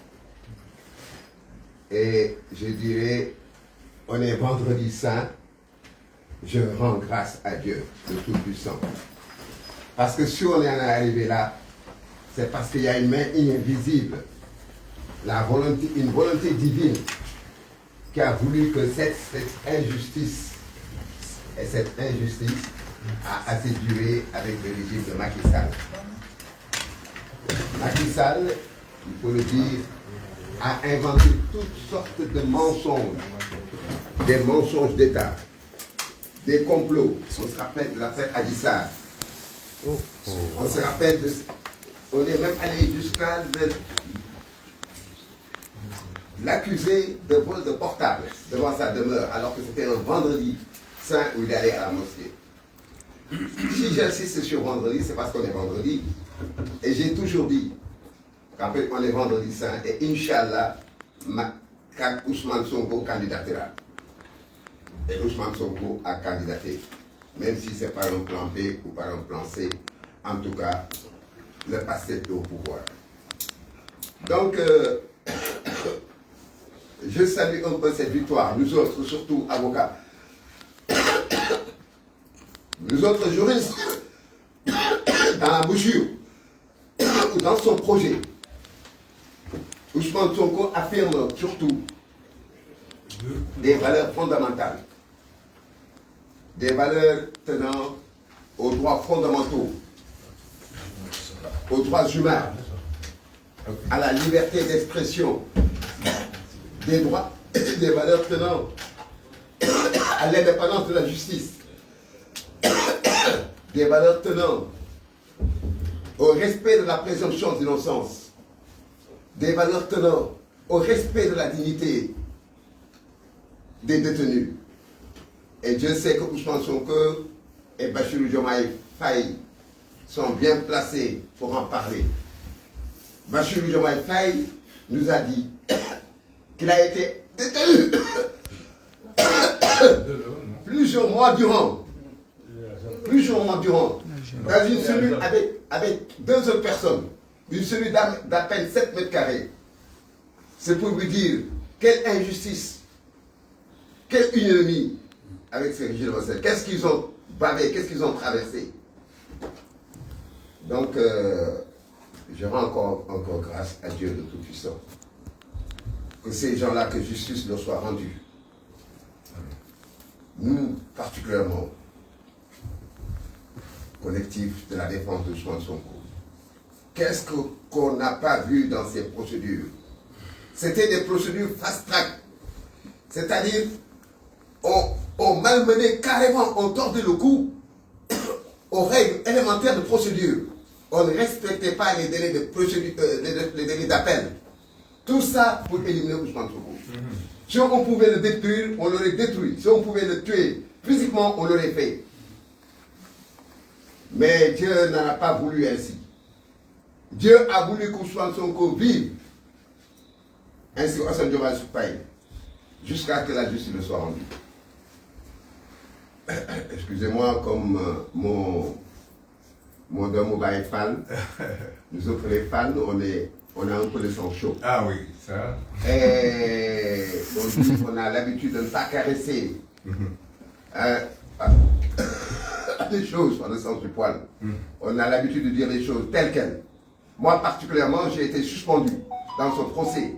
Et je dirais, on est vendredi saint, je rends grâce à Dieu, le Tout-Puissant. Parce que si on est arrivé là, c'est parce qu'il y a une main invisible, une volonté divine qui a voulu que cette injustice, et cette injustice a assez duré avec le régime de Macky Sall. Macky Sall, il faut le dire, a inventé toutes sortes de mensonges, des mensonges d'État, des complots. On se rappelle de l'affaire Adji Sarr. On se rappelle de... On est même allé jusqu'à l'accuser de vol de portable devant sa demeure, alors que c'était un vendredi saint où il allait à la mosquée. Si j'insiste sur vendredi, c'est parce qu'on est vendredi. Et j'ai toujours dit qu'en fait, on est vendredi saint et Inch'Allah, Ousmane Sonko candidatera. Et Ousmane Sonko a candidaté. Même si c'est par un plan B ou par un plan C, en tout cas, le passé est au pouvoir. Donc, je salue un peu cette victoire. Nous autres, surtout avocats, nous autres juristes, dans la bouchure, ou dans son projet, Ousmane Sonko affirme surtout des valeurs fondamentales, des valeurs tenant aux droits fondamentaux, aux droits humains, à la liberté d'expression, des droits, des valeurs tenant à l'indépendance de la justice, des valeurs tenant au respect de la présomption d'innocence, des valeurs tenant au respect de la dignité des détenus. Et Dieu sait que Ousmane Sonko et Bassirou Diomaye Faye sont bien placés pour en parler. Bassirou Diomaye Faye nous a dit qu'il a été détenu plusieurs mois durant, dans une cellule avec 2 autres personnes, une cellule d'à peine 7 mètres carrés. C'est pour lui dire quelle injustice, quelle ignominie avec ces régimes. Qu'est-ce qu'ils ont bavé, qu'est-ce qu'ils ont traversé. Donc, je rends encore grâce à Dieu de Tout-Puissant. Que ces gens-là, que justice leur soit rendue. Nous, particulièrement, collectif de la défense de Ousmane Sonko, qu'est-ce qu'on n'a pas vu dans ces procédures? C'était des procédures fast-track. C'est-à-dire, on malmenait carrément, on tordait le cou aux règles élémentaires de procédure. On ne respectait pas les délais de procédure, les délais d'appel. Tout ça pour éliminer Ousmane Sonko. Si on pouvait le détruire, on l'aurait détruit. Si on pouvait le tuer physiquement, on l'aurait fait. Mais Dieu n'en a pas voulu ainsi. Dieu a voulu qu'Ousmane Sonko vive. Ainsi, Assane Diomaye Faye, jusqu'à ce que la justice le soit rendue. Excusez-moi, comme mon dame est fan, nous autres les fans, on a un peu le sang chaud. Ah oui, ça. Et on a l'habitude de ne pas caresser des choses dans le sens du poil. On a l'habitude de dire les choses telles quelles. Moi particulièrement, j'ai été suspendu dans ce procès.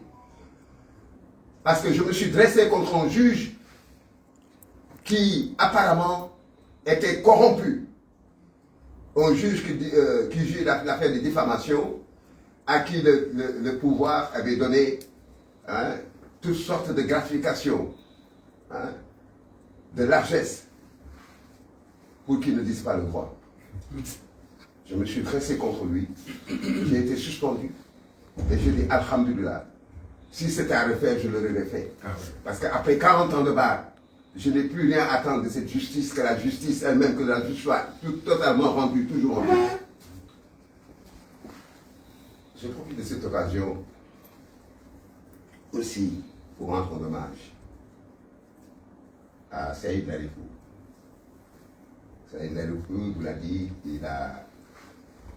Parce que je me suis dressé contre un juge qui apparemment était corrompu. Un juge qui juge l'affaire de diffamation, à qui le pouvoir avait donné toutes sortes de gratifications. de largesse pour qu'il ne dise pas le droit. Je me suis dressé contre lui. J'ai été suspendu. Et je dis alhamdulillah. Si c'était à refaire, je l'aurais fait. Parce qu'après 40 ans de barre, je n'ai plus rien à attendre de cette justice, que la justice elle-même, que la justice soit totalement rendue, toujours rendue. Je profite de cette occasion aussi pour rendre hommage à Saïd Larifou. Saïd Larifou, vous l'a dit, il a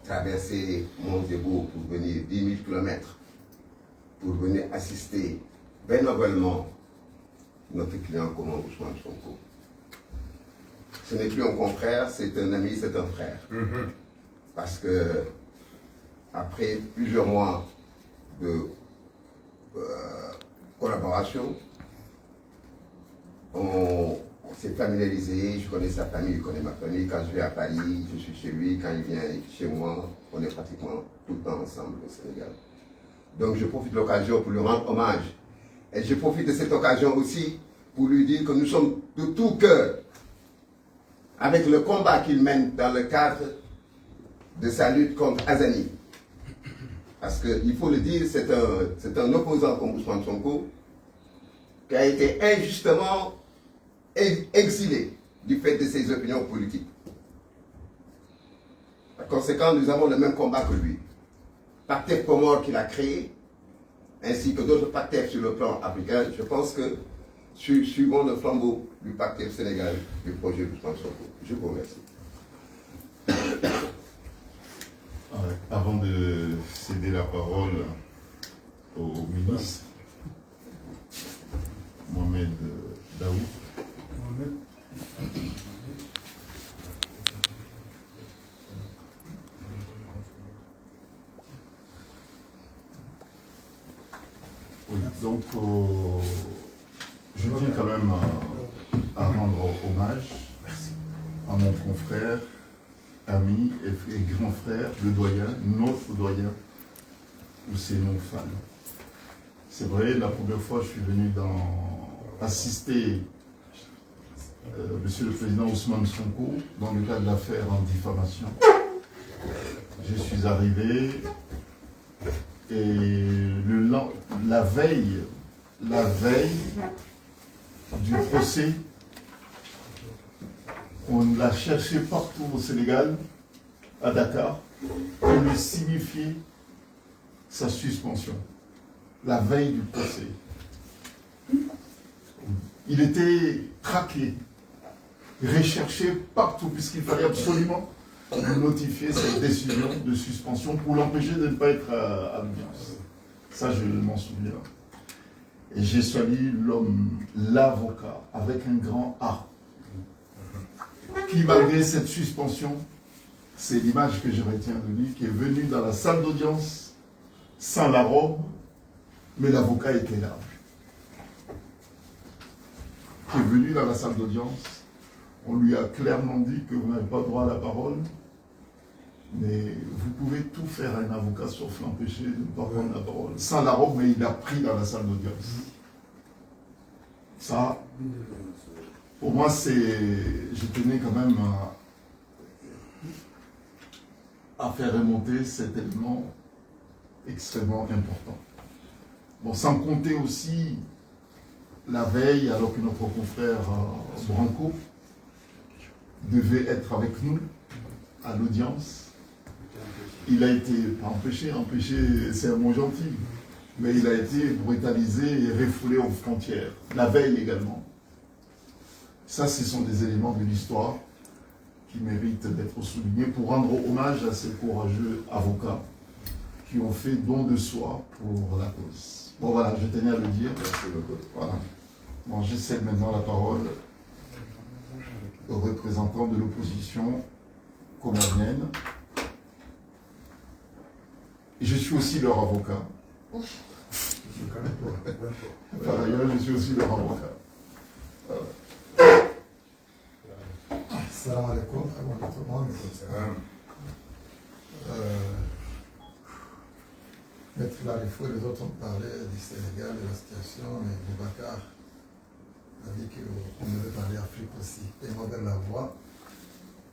traversé Montebo pour venir 10 000 km pour venir assister bénévolement notre client commun Ousmane Sonko. Ce n'est plus un confrère, c'est un ami, c'est un frère. Parce que après plusieurs mois de collaboration, on s'est familiarisé, je connais sa famille, il connaît ma famille. Quand je vais à Paris, je suis chez lui. Quand il vient chez moi, on est pratiquement tout le temps ensemble au Sénégal. Donc je profite de l'occasion pour lui rendre hommage. Et je profite de cette occasion aussi pour lui dire que nous sommes de tout cœur avec le combat qu'il mène dans le cadre de sa lutte contre Azani. Parce qu'il faut le dire, c'est un opposant comme Ousmane Sonko qui a été injustement exilé du fait de ses opinions politiques. Par conséquent, nous avons le même combat que lui. Pactef Comore qu'il a créé, ainsi que d'autres Pactef sur le plan africain, je pense que suivons le flambeau du Pactef Sénégal du projet d'Ousmane Sonko. Je vous remercie. Avant de céder la parole au ministre, Mohamed Daoud. Oui, donc je tiens quand même à rendre hommage à mon confrère, ami et grand frère, le doyen, notre doyen, Ousseynou Fall. C'est vrai, la première fois je suis venu assister Monsieur le Président Ousmane Sonko dans le cadre de l'affaire en diffamation. Je suis arrivé et la veille du procès, on l'a cherché partout au Sénégal, à Dakar, pour lui signifier sa suspension. La veille du procès. Il était traqué, recherché partout, puisqu'il fallait absolument notifier cette décision de suspension pour l'empêcher de ne pas être à l'audience. Ça, je m'en souviens. Et j'ai choisi l'homme, l'avocat, avec un grand A, qui, malgré cette suspension, c'est l'image que je retiens de lui, qui est venu dans la salle d'audience sans la robe, mais l'avocat était là. Qui est venu dans la salle d'audience, on lui a clairement dit que vous n'avez pas droit à la parole, mais vous pouvez tout faire à un avocat sauf l'empêcher de ne pas prendre la parole. Sans la robe, mais il a pris dans la salle d'audience. Ça, pour moi, je tenais quand même à faire remonter cet élément extrêmement important. Bon, sans compter aussi la veille, alors que notre confrère Branco devait être avec nous à l'audience, il a été, pas empêché, c'est un mot gentil, mais il a été brutalisé et refoulé aux frontières, la veille également. Ça, ce sont des éléments de l'histoire qui méritent d'être soulignés pour rendre hommage à ces courageux avocats qui ont fait don de soi pour la cause. Bon voilà, je tenais à le dire. Merci beaucoup. Voilà. Bon, je cède maintenant la parole aux représentants de l'opposition comorienne. Et je suis aussi leur avocat. Par ailleurs, je suis aussi leur avocat. Voilà. Salam alaikum, bonjour tout le monde. Maître Larifou et les autres ont parlé du Sénégal, de la situation, et Boubacar On a dit qu'on devait parler Afrique aussi. Et ils m'ont ouvert la voie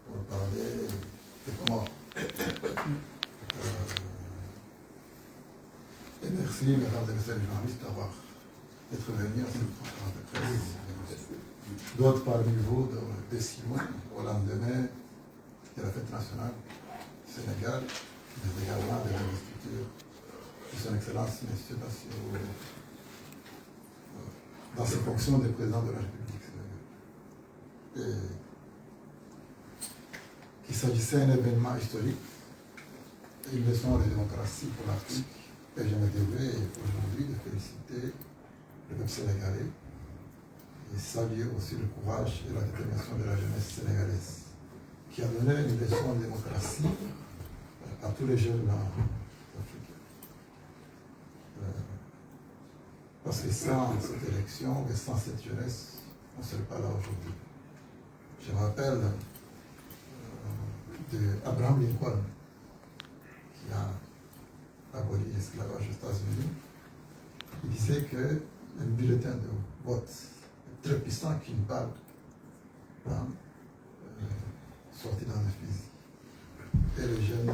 pour parler de comment. Et merci, mesdames et messieurs les journalistes, d'être venus à cette conférence de presse. D'autres parmi vous de Simon, au lendemain de la fête nationale du Sénégal, mais également de l'investiture de son Excellence, M. Bassirou, dans ses fonctions de président de la République sénégalaise. Qu'il s'agissait d'un événement historique, une leçon de démocratie pour l'Afrique, et je me devais aujourd'hui de féliciter le peuple sénégalais et saluer aussi le courage et la détermination de la jeunesse sénégalaise, qui a donné une leçon de démocratie à tous les jeunes africains. Parce que sans cette élection et sans cette jeunesse, on ne serait pas là aujourd'hui. Je me rappelle d'Abraham Lincoln, qui a aboli l'esclavage aux États-Unis. Il disait qu'un bulletin de vote est très puissant qu'une balle sortie dans un fusil. Et les jeunes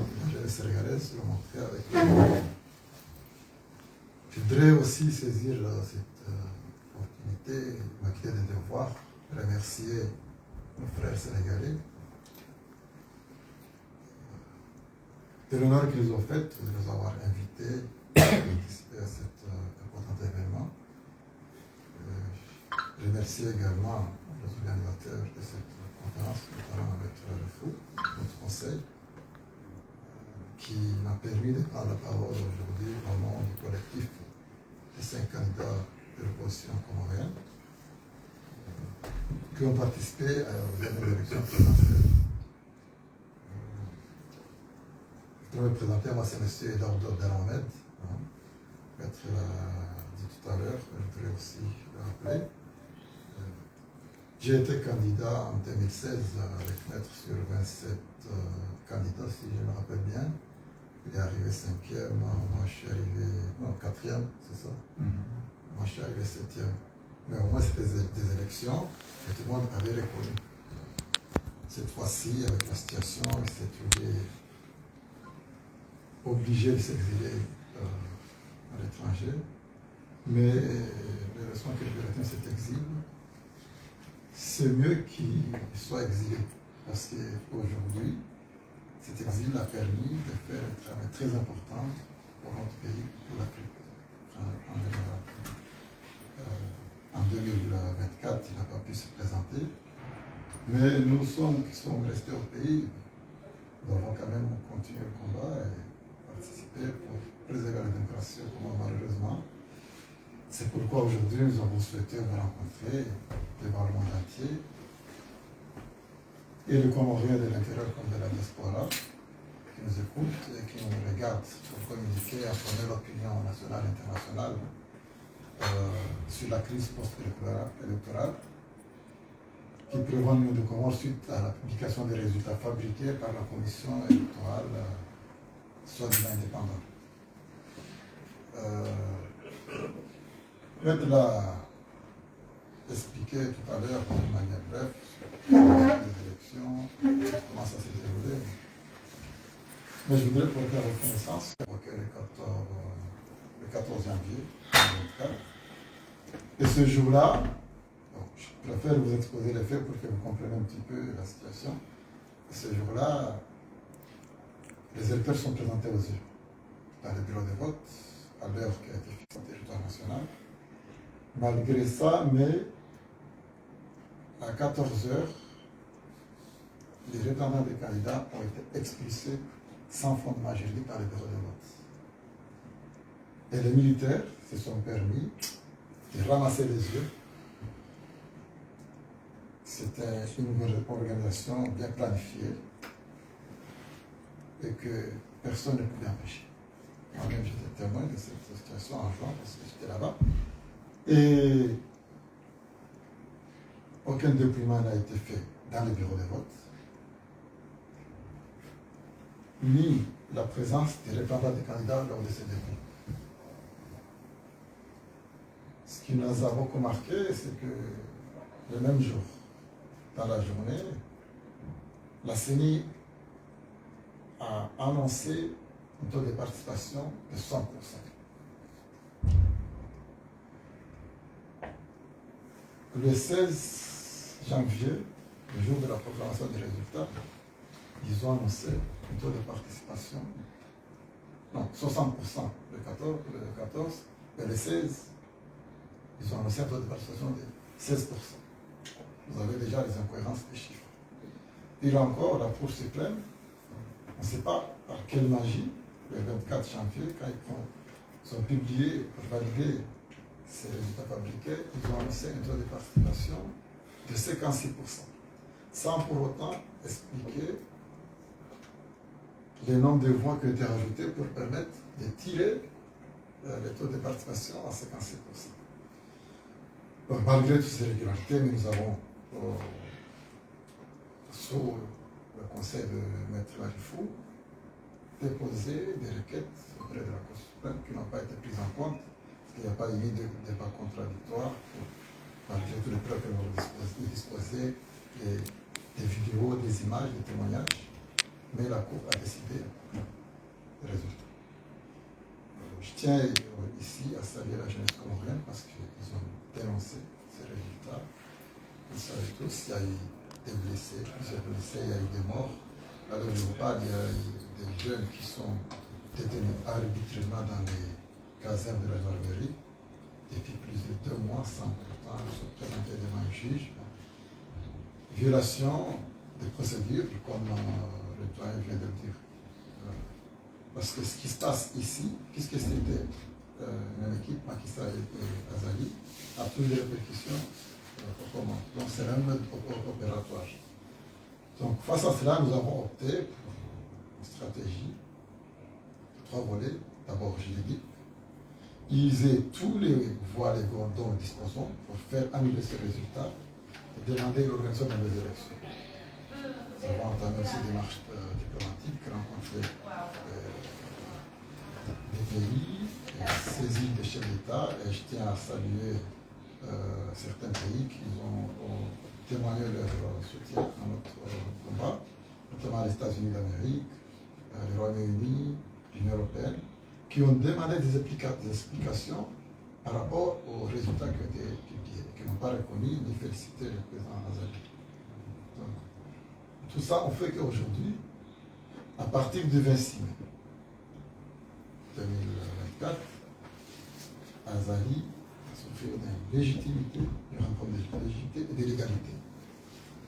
sénégalaises l'ont montré avec le. Je voudrais aussi saisir cette opportunité, m'acquitter des devoirs, remercier nos frères sénégalais de l'honneur qu'ils ont fait de nous avoir invités à participer à cet important événement. Je remercie également les organisateurs de cette conférence, notamment avec le FOU, notre conseil, qui m'a permis de prendre la parole aujourd'hui au nom du collectif des 5 candidats de l'opposition comorienne qui ont participé aux dernières élections présidentielles. Je voudrais me présenter, moi c'est M. Eduardo Delahmed, maître l'a dit tout à l'heure, je voudrais aussi le rappeler. J'ai été candidat en 2016 avec maître sur 27 candidats, si je me rappelle bien. Il est arrivé 5e, moi je suis arrivé, non, 4e, c'est ça. Moi je suis arrivé 7e. Mais au moins c'était des élections et tout le monde avait reconnu. Cette fois-ci, avec la situation, il s'est trouvé obligé de s'exiler à l'étranger. Mais la leçon que je retiens de cet exil, c'est mieux qu'il soit exilé. Parce qu'aujourd'hui, cet exil a permis de faire un travail très important pour notre pays, pour l'Afrique en général. En 2024, il n'a pas pu se présenter. Mais nous qui sommes restés au pays, nous avons quand même continué le combat et participer pour préserver la démocratie au Comore, malheureusement. C'est pourquoi aujourd'hui nous avons souhaité nous rencontrer devant le monde entier et les Comoriens de l'intérieur comme de la diaspora qui nous écoutent et qui nous regardent pour communiquer et informer l'opinion nationale et internationale sur la crise post-électorale qui prévoit nous de Comores suite à la publication des résultats fabriqués par la commission électorale soi-disant indépendante. Maître l'a expliqué tout à l'heure de manière brève les élections, comment ça s'est déroulé. Mais je voudrais porter la reconnaissance le 14 janvier 2024. Et ce jour-là, je préfère vous exposer les faits pour que vous compreniez un petit peu la situation. Ce jour-là, les électeurs sont présentés aux yeux dans les bureaux de vote à l'heure qui a été fixée au territoire national. Malgré ça, mais à 14 heures, les représentants des candidats ont été expulsés sans fondement juridique dans les bureaux de vote. Et les militaires se sont permis de ramasser les yeux. C'était une organisation bien planifiée et que personne ne pouvait empêcher. Moi-même, j'étais témoin de cette situation en juin parce que j'étais là-bas. Et aucun dépouillement n'a été fait dans les bureaux de vote, ni la présence des représentants des candidats lors de ces dépouillements. Ce qui nous a beaucoup marqué, c'est que le même jour, dans la journée, la CENI a annoncé un taux de participation de 100%. Le 16 janvier, le jour de la proclamation des résultats, ils ont annoncé un taux de participation, non, 60% le 14, et le 16, ils ont annoncé un taux de participation de 16%. Vous avez déjà les incohérences des chiffres. Pire encore, la Cour suprême, on ne sait pas par quelle magie, le 24 janvier, quand ils ont publié pour valider ces résultats fabriqués, ils ont annoncé un taux de participation de 56%, sans pour autant expliquer le nombre de voix qui ont été rajoutées pour permettre de tirer le taux de participation à 56%. Donc, malgré toutes ces régularités, nous avons, sous le conseil de Maître Larifou, déposé des requêtes auprès de la Cour suprême qui n'ont pas été prises en compte, parce qu'il n'y a pas eu de débat contradictoire, malgré toutes les preuves que nous avons disposées, des vidéos, des images, des témoignages, mais la Cour a décidé des résultats. Je tiens ici à saluer la jeunesse comorienne parce qu'ils ont dénoncé ces résultats. Vous savez tous, il y a eu des blessés, plusieurs blessés, il y a eu des morts. Alors je vous parle, il y a eu des jeunes qui sont détenus arbitrairement dans les casernes de la gendarmerie depuis plus de 2 mois sans pourtant se présenter devant un juge. Violation des procédures, comme le doyen vient de le dire. Parce que ce qui se passe ici, puisque c'était une équipe, Macky Sall et Azali, a toutes les répercussions au commande. Donc c'est un mode opératoire. Donc face à cela, nous avons opté pour une stratégie de 3 volets. D'abord juridique, utiliser tous les voies légaux dont nous disposons pour faire annuler ces résultats et demander l'organisation de nouvelles élections. Nous avons entamé aussi des démarches diplomatiques, rencontré des pays, saisi des chefs d'État, et je tiens à saluer certains pays qui ont témoigné leur soutien à notre combat, notamment les États-Unis d'Amérique, le Royaume-Uni, l'Union européenne, qui ont demandé des explications par rapport aux résultats qui ont été publiés, qui n'ont pas reconnu ni félicité le président Azali. Tout ça, on fait qu'aujourd'hui, à partir du 26 mai 2024, Azali a souffert d'une légitimité, d'une rencontre de légitimité et de légalité.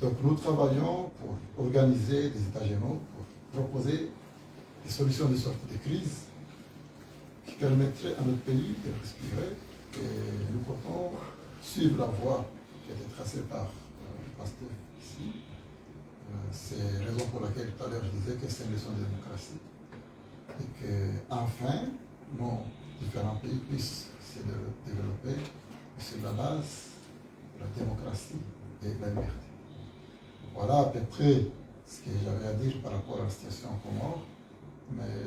Donc nous travaillons pour organiser des états généraux, pour proposer des solutions de sortie de crise qui permettraient à notre pays de respirer, et nous comptons suivre la voie qui a été tracée par le pasteur ici. C'est la raison pour laquelle tout à l'heure je disais que c'est une leçon de démocratie et qu'enfin nos différents pays puissent se développer sur la base de la démocratie et de la liberté. Voilà à peu près ce que j'avais à dire par rapport à la situation en Comores, mais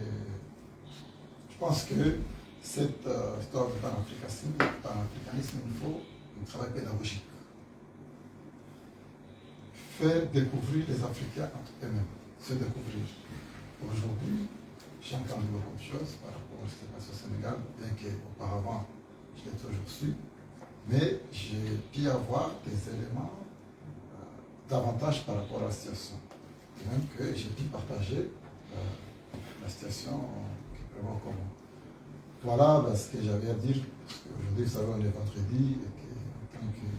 je pense que cette histoire du panafricanisme, il faut un travail pédagogique. Faire découvrir les Africains entre eux-mêmes, se découvrir. Aujourd'hui, j'ai entendu beaucoup de choses par rapport à ce qui se passe au Sénégal, bien qu'auparavant, je l'ai toujours su, mais j'ai pu avoir des éléments davantage par rapport à la situation. Et même que j'ai pu partager la situation qui prévaut au Congo. Voilà ce que j'avais à dire, parce qu'aujourd'hui, vous savez, on est vendredi, et qu'en tant que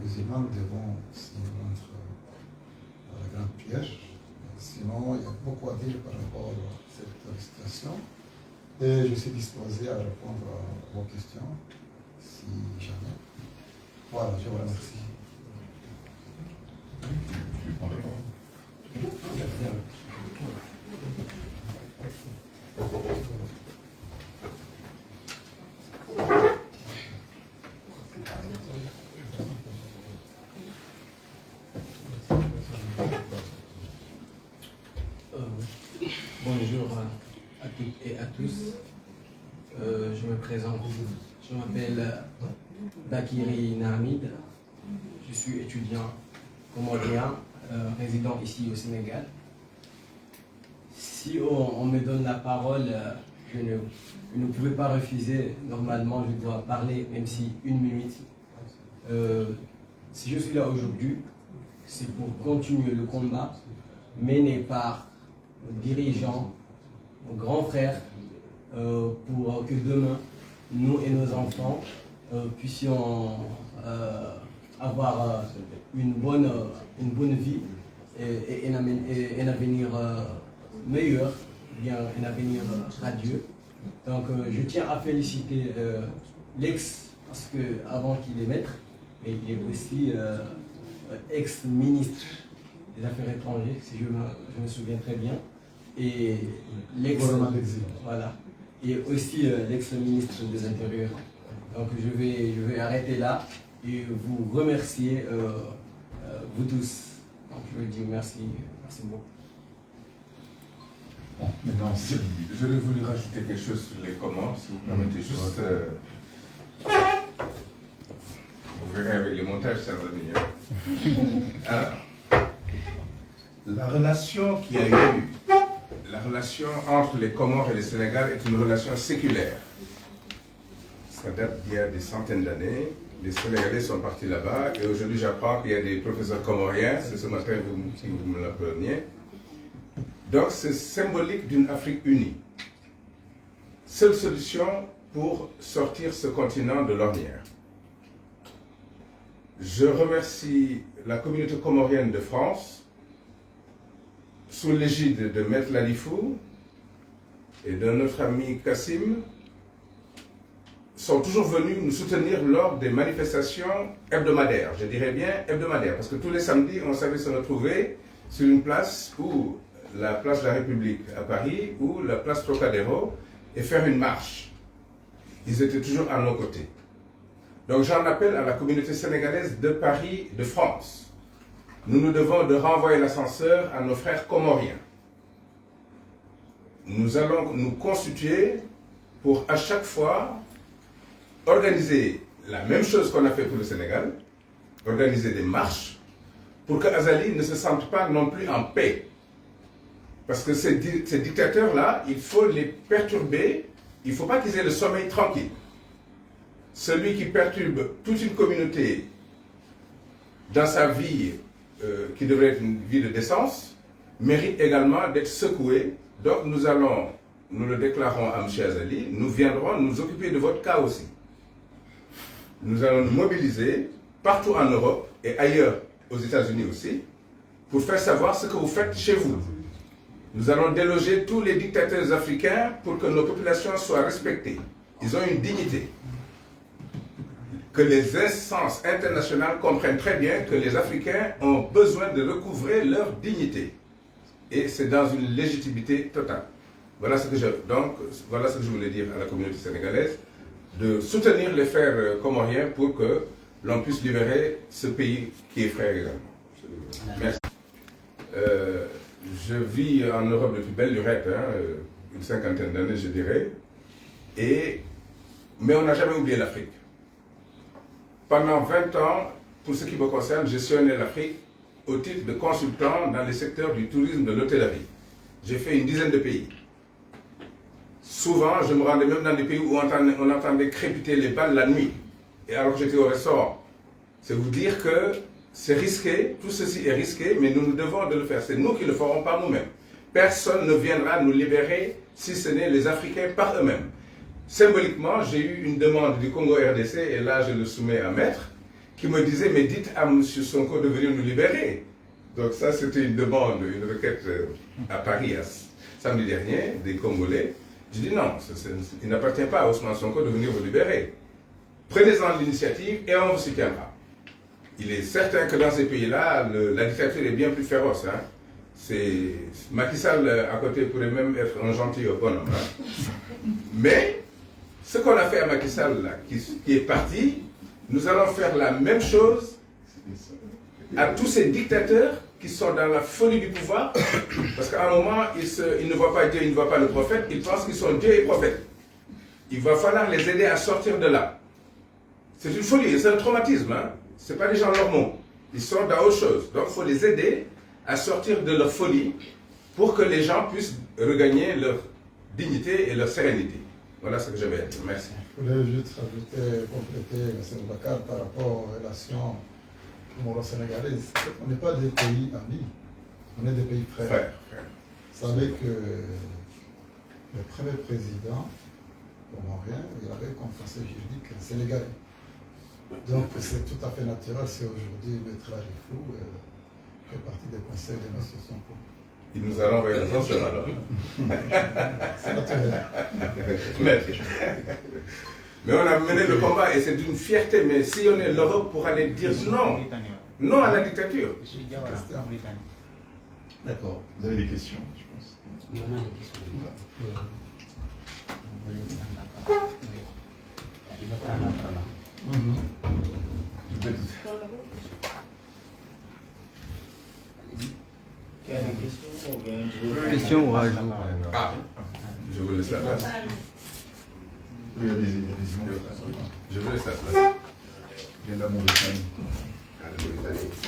musulmans, nous devons aussi nous rendre à la grande prière. Sinon, il y a beaucoup à dire par rapport à cette situation. Et je suis disposé à répondre à vos questions, si jamais. Voilà, je vous remercie. Bonjour à toutes et à tous. Je me présente. Je m'appelle Bakiri Nahmid. Je suis étudiant comorien, résident ici au Sénégal. Si on me donne la parole, je ne pouvais pas refuser. Normalement, je dois parler, même si 1 minute. Si je suis là aujourd'hui, c'est pour continuer le combat mené par nos dirigeants, nos grands frères, pour que demain, nous et nos enfants puissions avoir une bonne vie et un avenir meilleur, bien un avenir radieux. Donc je tiens à féliciter l'ex, parce qu'avant qu'il est maître, mais il est aussi ex-ministre des Affaires étrangères, si je me souviens très bien, et l'ex, voilà, et aussi l'ex-ministre des Intérieurs. Donc je vais arrêter là et vous remercier, vous tous. Donc je veux dire merci beaucoup. Bon, maintenant, j'aurais voulu rajouter quelque chose sur les comment, si vous permettez juste. Vous verrez avec les montages, ça va venir. Alors, la relation qu'il y a eu, la relation entre les Comores et le Sénégal est une relation séculaire. Ça date d'il y a des centaines d'années. Les Sénégalais sont partis là-bas et aujourd'hui j'apprends qu'il y a des professeurs comoriens, c'est ce matin que vous me l'appreniez. Donc c'est symbolique d'une Afrique unie. Seule solution pour sortir ce continent de l'ornière. Je remercie la communauté comorienne de France, sous l'égide de Maître Lalifou et de notre ami Kassim, sont toujours venus nous soutenir lors des manifestations hebdomadaires. Je dirais bien hebdomadaires, parce que tous les samedis, on savait se retrouver sur une place, ou la place de la République à Paris, ou la place Trocadéro, et faire une marche. Ils étaient toujours à nos côtés. Donc j'en appelle à la communauté sénégalaise de Paris, de France. Nous nous devons de renvoyer l'ascenseur à nos frères comoriens. Nous allons nous constituer pour à chaque fois organiser la même chose qu'on a fait pour le Sénégal, organiser des marches, pour que Azali ne se sente pas non plus en paix. Parce que ces dictateurs-là, il faut les perturber, il ne faut pas qu'ils aient le sommeil tranquille. Celui qui perturbe toute une communauté dans sa vie, qui devrait être une vie de décence, mérite également d'être secoué. Donc nous le déclarons à M. Azali, nous viendrons nous occuper de votre cas aussi. Nous allons nous mobiliser partout en Europe et ailleurs, aux États-Unis aussi, pour faire savoir ce que vous faites chez vous. Nous allons déloger tous les dictateurs africains pour que nos populations soient respectées. Ils ont une dignité. Que les instances internationales comprennent très bien que les Africains ont besoin de recouvrer leur dignité. Et c'est dans une légitimité totale. Voilà ce que je voulais dire à la communauté sénégalaise, de soutenir les frères comoriens pour que l'on puisse libérer ce pays qui est frère également. Merci. Je vis en Europe depuis belle lurette, une cinquantaine d'années je dirais, mais on n'a jamais oublié l'Afrique. Pendant 20 ans, pour ce qui me concerne, j'ai sillonné l'Afrique au titre de consultant dans les secteurs du tourisme, de l'hôtellerie. J'ai fait une dizaine de pays. Souvent, je me rendais même dans des pays où on entendait crépiter les balles la nuit, et alors que j'étais au restaurant. C'est vous dire que c'est risqué, tout ceci est risqué, mais nous devons de le faire. C'est nous qui le ferons par nous-mêmes. Personne ne viendra nous libérer si ce n'est les Africains par eux-mêmes. Symboliquement, j'ai eu une demande du Congo RDC, et là je le soumets à Maître, qui me disait, mais dites à M. Sonko de venir nous libérer. Donc ça, c'était une demande, une requête à Paris, samedi dernier, des Congolais. Je dis non, il n'appartient pas à Ousmane Sonko de venir vous libérer. Prenez-en l'initiative et on vous soutiendra. Il est certain que dans ces pays-là, la dictature est bien plus féroce. Macky Sall à côté pourrait même être un gentil bonhomme. Mais ce qu'on a fait à Macky Sall, là, qui est parti, nous allons faire la même chose à tous ces dictateurs qui sont dans la folie du pouvoir, parce qu'à un moment, ils ne voient pas Dieu, ils ne voient pas le prophète, ils pensent qu'ils sont Dieu et prophète. Il va falloir les aider à sortir de là. C'est une folie, c'est un traumatisme. Ce pas des gens normaux. Ils sont dans autre chose. Donc il faut les aider à sortir de leur folie pour que les gens puissent regagner leur dignité et leur sérénité. Voilà ce que je vais dire. Merci. Je voulais juste rajouter, compléter M. Bakar par rapport aux relations moro-sénégalaises. On n'est pas des pays amis, on est des pays frères. Vous savez que le premier président comorien, il avait comme conseil juridique sénégalais. Donc c'est tout à fait naturel si aujourd'hui M. Larifou fait partie des conseils de M. Sonko. Il nous a renvoyé les anciens alors. C'est naturel. Mais on a mené le combat et c'est d'une fierté. Mais si on est l'Europe pour aller dire non, non à la dictature. D'accord. Vous avez des questions, je pense. Il y en a des questions. Il va prendre la parole. Tu as des questions ou bien Question ou rajout? Ah, je vous laisse la place. Oui, allez-y. Je vous laisse la place. Il y a la Mauritanie.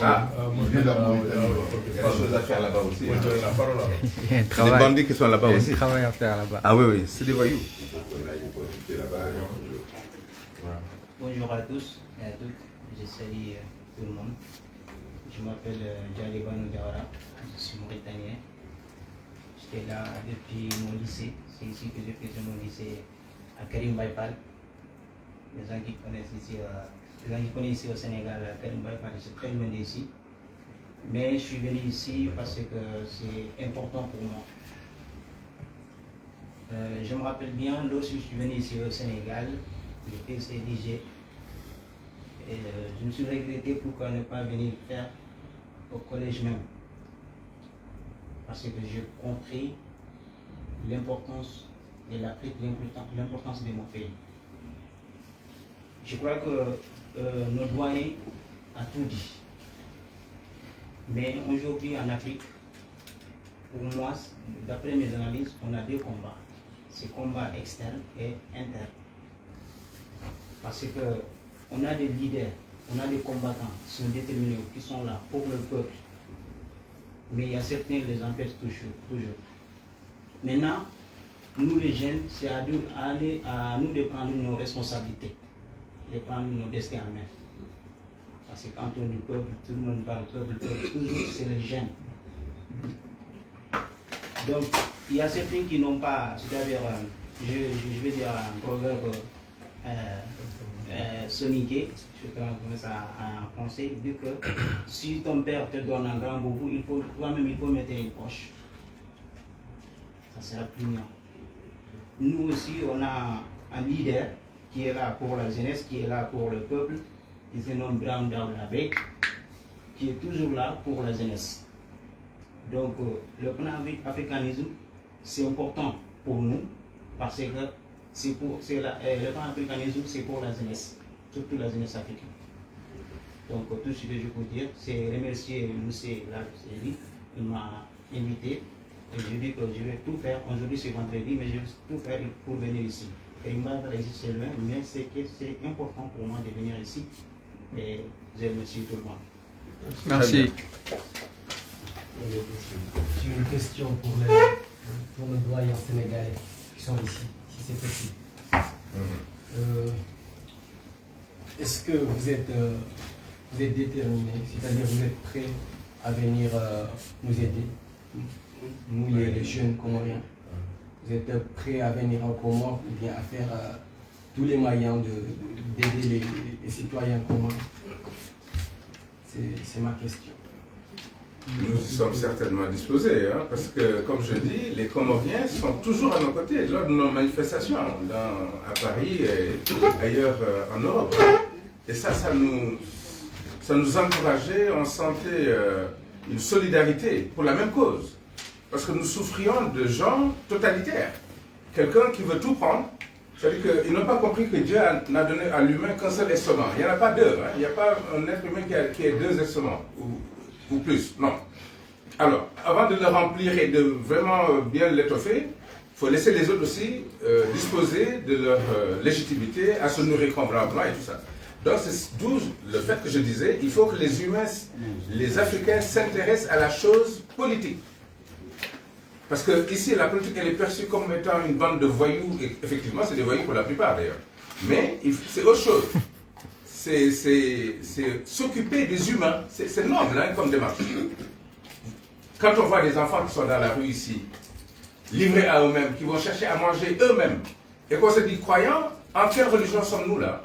Ah, Il y a la Mauritanie. il y a des choses à faire là-bas aussi. Il y a la parole là. Il y a un C'est des travail, bandits qui sont là-bas il y a aussi. un travail à faire là-bas. Ah oui, oui, c'est des voyous. Bonjour à tous et à toutes. Je salue tout le monde. Je m'appelle Djaliban Diawara. Je suis mauritanien. J'étais là depuis mon lycée. C'est ici que j'ai fait mon lycée à Karim Baïpal. Les gens qui connaissent ici, les gens qui connaissent ici au Sénégal, Karim Baïpal, c'est très loin d'ici. Mais je suis venu ici parce que c'est important pour moi. Je me rappelle bien, lorsque je suis venu ici au Sénégal, le PCDG, et je me suis regretté pourquoi ne pas venir faire au collège même. Parce que j'ai compris l'importance de l'Afrique, l'importance de mon pays. Je crois que nos doyens a tout dit. Mais aujourd'hui en Afrique, pour moi, d'après mes analyses, on a deux combats. C'est combat externe et interne. Parce qu'on a des leaders, on a des combattants qui sont déterminés, qui sont là pour le peuple. Mais il y a certains qui les empêchent toujours. Maintenant, nous les jeunes, c'est à nous de prendre nos responsabilités, de prendre nos destins en main. Parce que quand on dit peuple, tout le monde parle peuple, toujours c'est les jeunes. Donc, il y a certains qui n'ont pas, c'est-à-dire, je vais dire un proverbe soniqué, je transforme ça en français, dit que si ton père te donne un grand boubou, toi-même il faut mettre une poche. Ça sera plus bien. Nous aussi, on a un leader qui est là pour la jeunesse, qui est là pour le peuple, il se nomme Brown Daoulabe, qui est toujours là pour la jeunesse. Donc, le pan-africanisme, c'est important pour nous, parce que le pan-africanisme, c'est pour la jeunesse, surtout la jeunesse africaine. Donc, tout ce que je peux dire, c'est remercier M. Larifou, il m'a invité, et je dis que je vais tout faire. Aujourd'hui, c'est vendredi, mais je vais tout faire pour venir ici. Et il m'a dit c'est loin, mais c'est important pour moi de venir ici. Et je remercie tout le monde. Merci. J'ai une question pour nos doyens sénégalais qui sont ici, si c'est possible. Est-ce que vous êtes déterminés, c'est-à-dire vous êtes prêts à venir nous aider, nous les jeunes Comoriens? Vous êtes prêts à venir en Comore ou bien à faire tous les moyens d'aider les citoyens comoriens? C'est ma question. Nous sommes certainement disposés, hein, parce que, comme je dis, les Comoriens sont toujours à nos côtés lors de nos manifestations à Paris et ailleurs en Europe. Et ça nous encourageait, on sentait une solidarité pour la même cause. Parce que nous souffrions de gens totalitaires. Quelqu'un qui veut tout prendre, c'est-à-dire qu'ils n'ont pas compris que Dieu n'a donné à l'humain qu'un seul instrument. Il n'y en a pas deux, hein. Il n'y a pas un être humain qui ait deux instruments, ou plus, non. Alors, avant de le remplir et de vraiment bien l'étoffer, il faut laisser les autres aussi disposer de leur légitimité à se nourrir comme blanc et tout ça. Donc c'est d'où le fait que je disais, il faut que les humains, les Africains s'intéressent à la chose politique. Parce que ici, la politique, elle est perçue comme étant une bande de voyous, et effectivement, c'est des voyous pour la plupart d'ailleurs. Mais c'est autre chose. C'est s'occuper des humains, c'est noble hein, comme démarche. Quand on voit des enfants qui sont dans la rue ici, livrés à eux-mêmes, qui vont chercher à manger eux-mêmes, et qu'on se dit, croyants, en quelle religion sommes-nous là?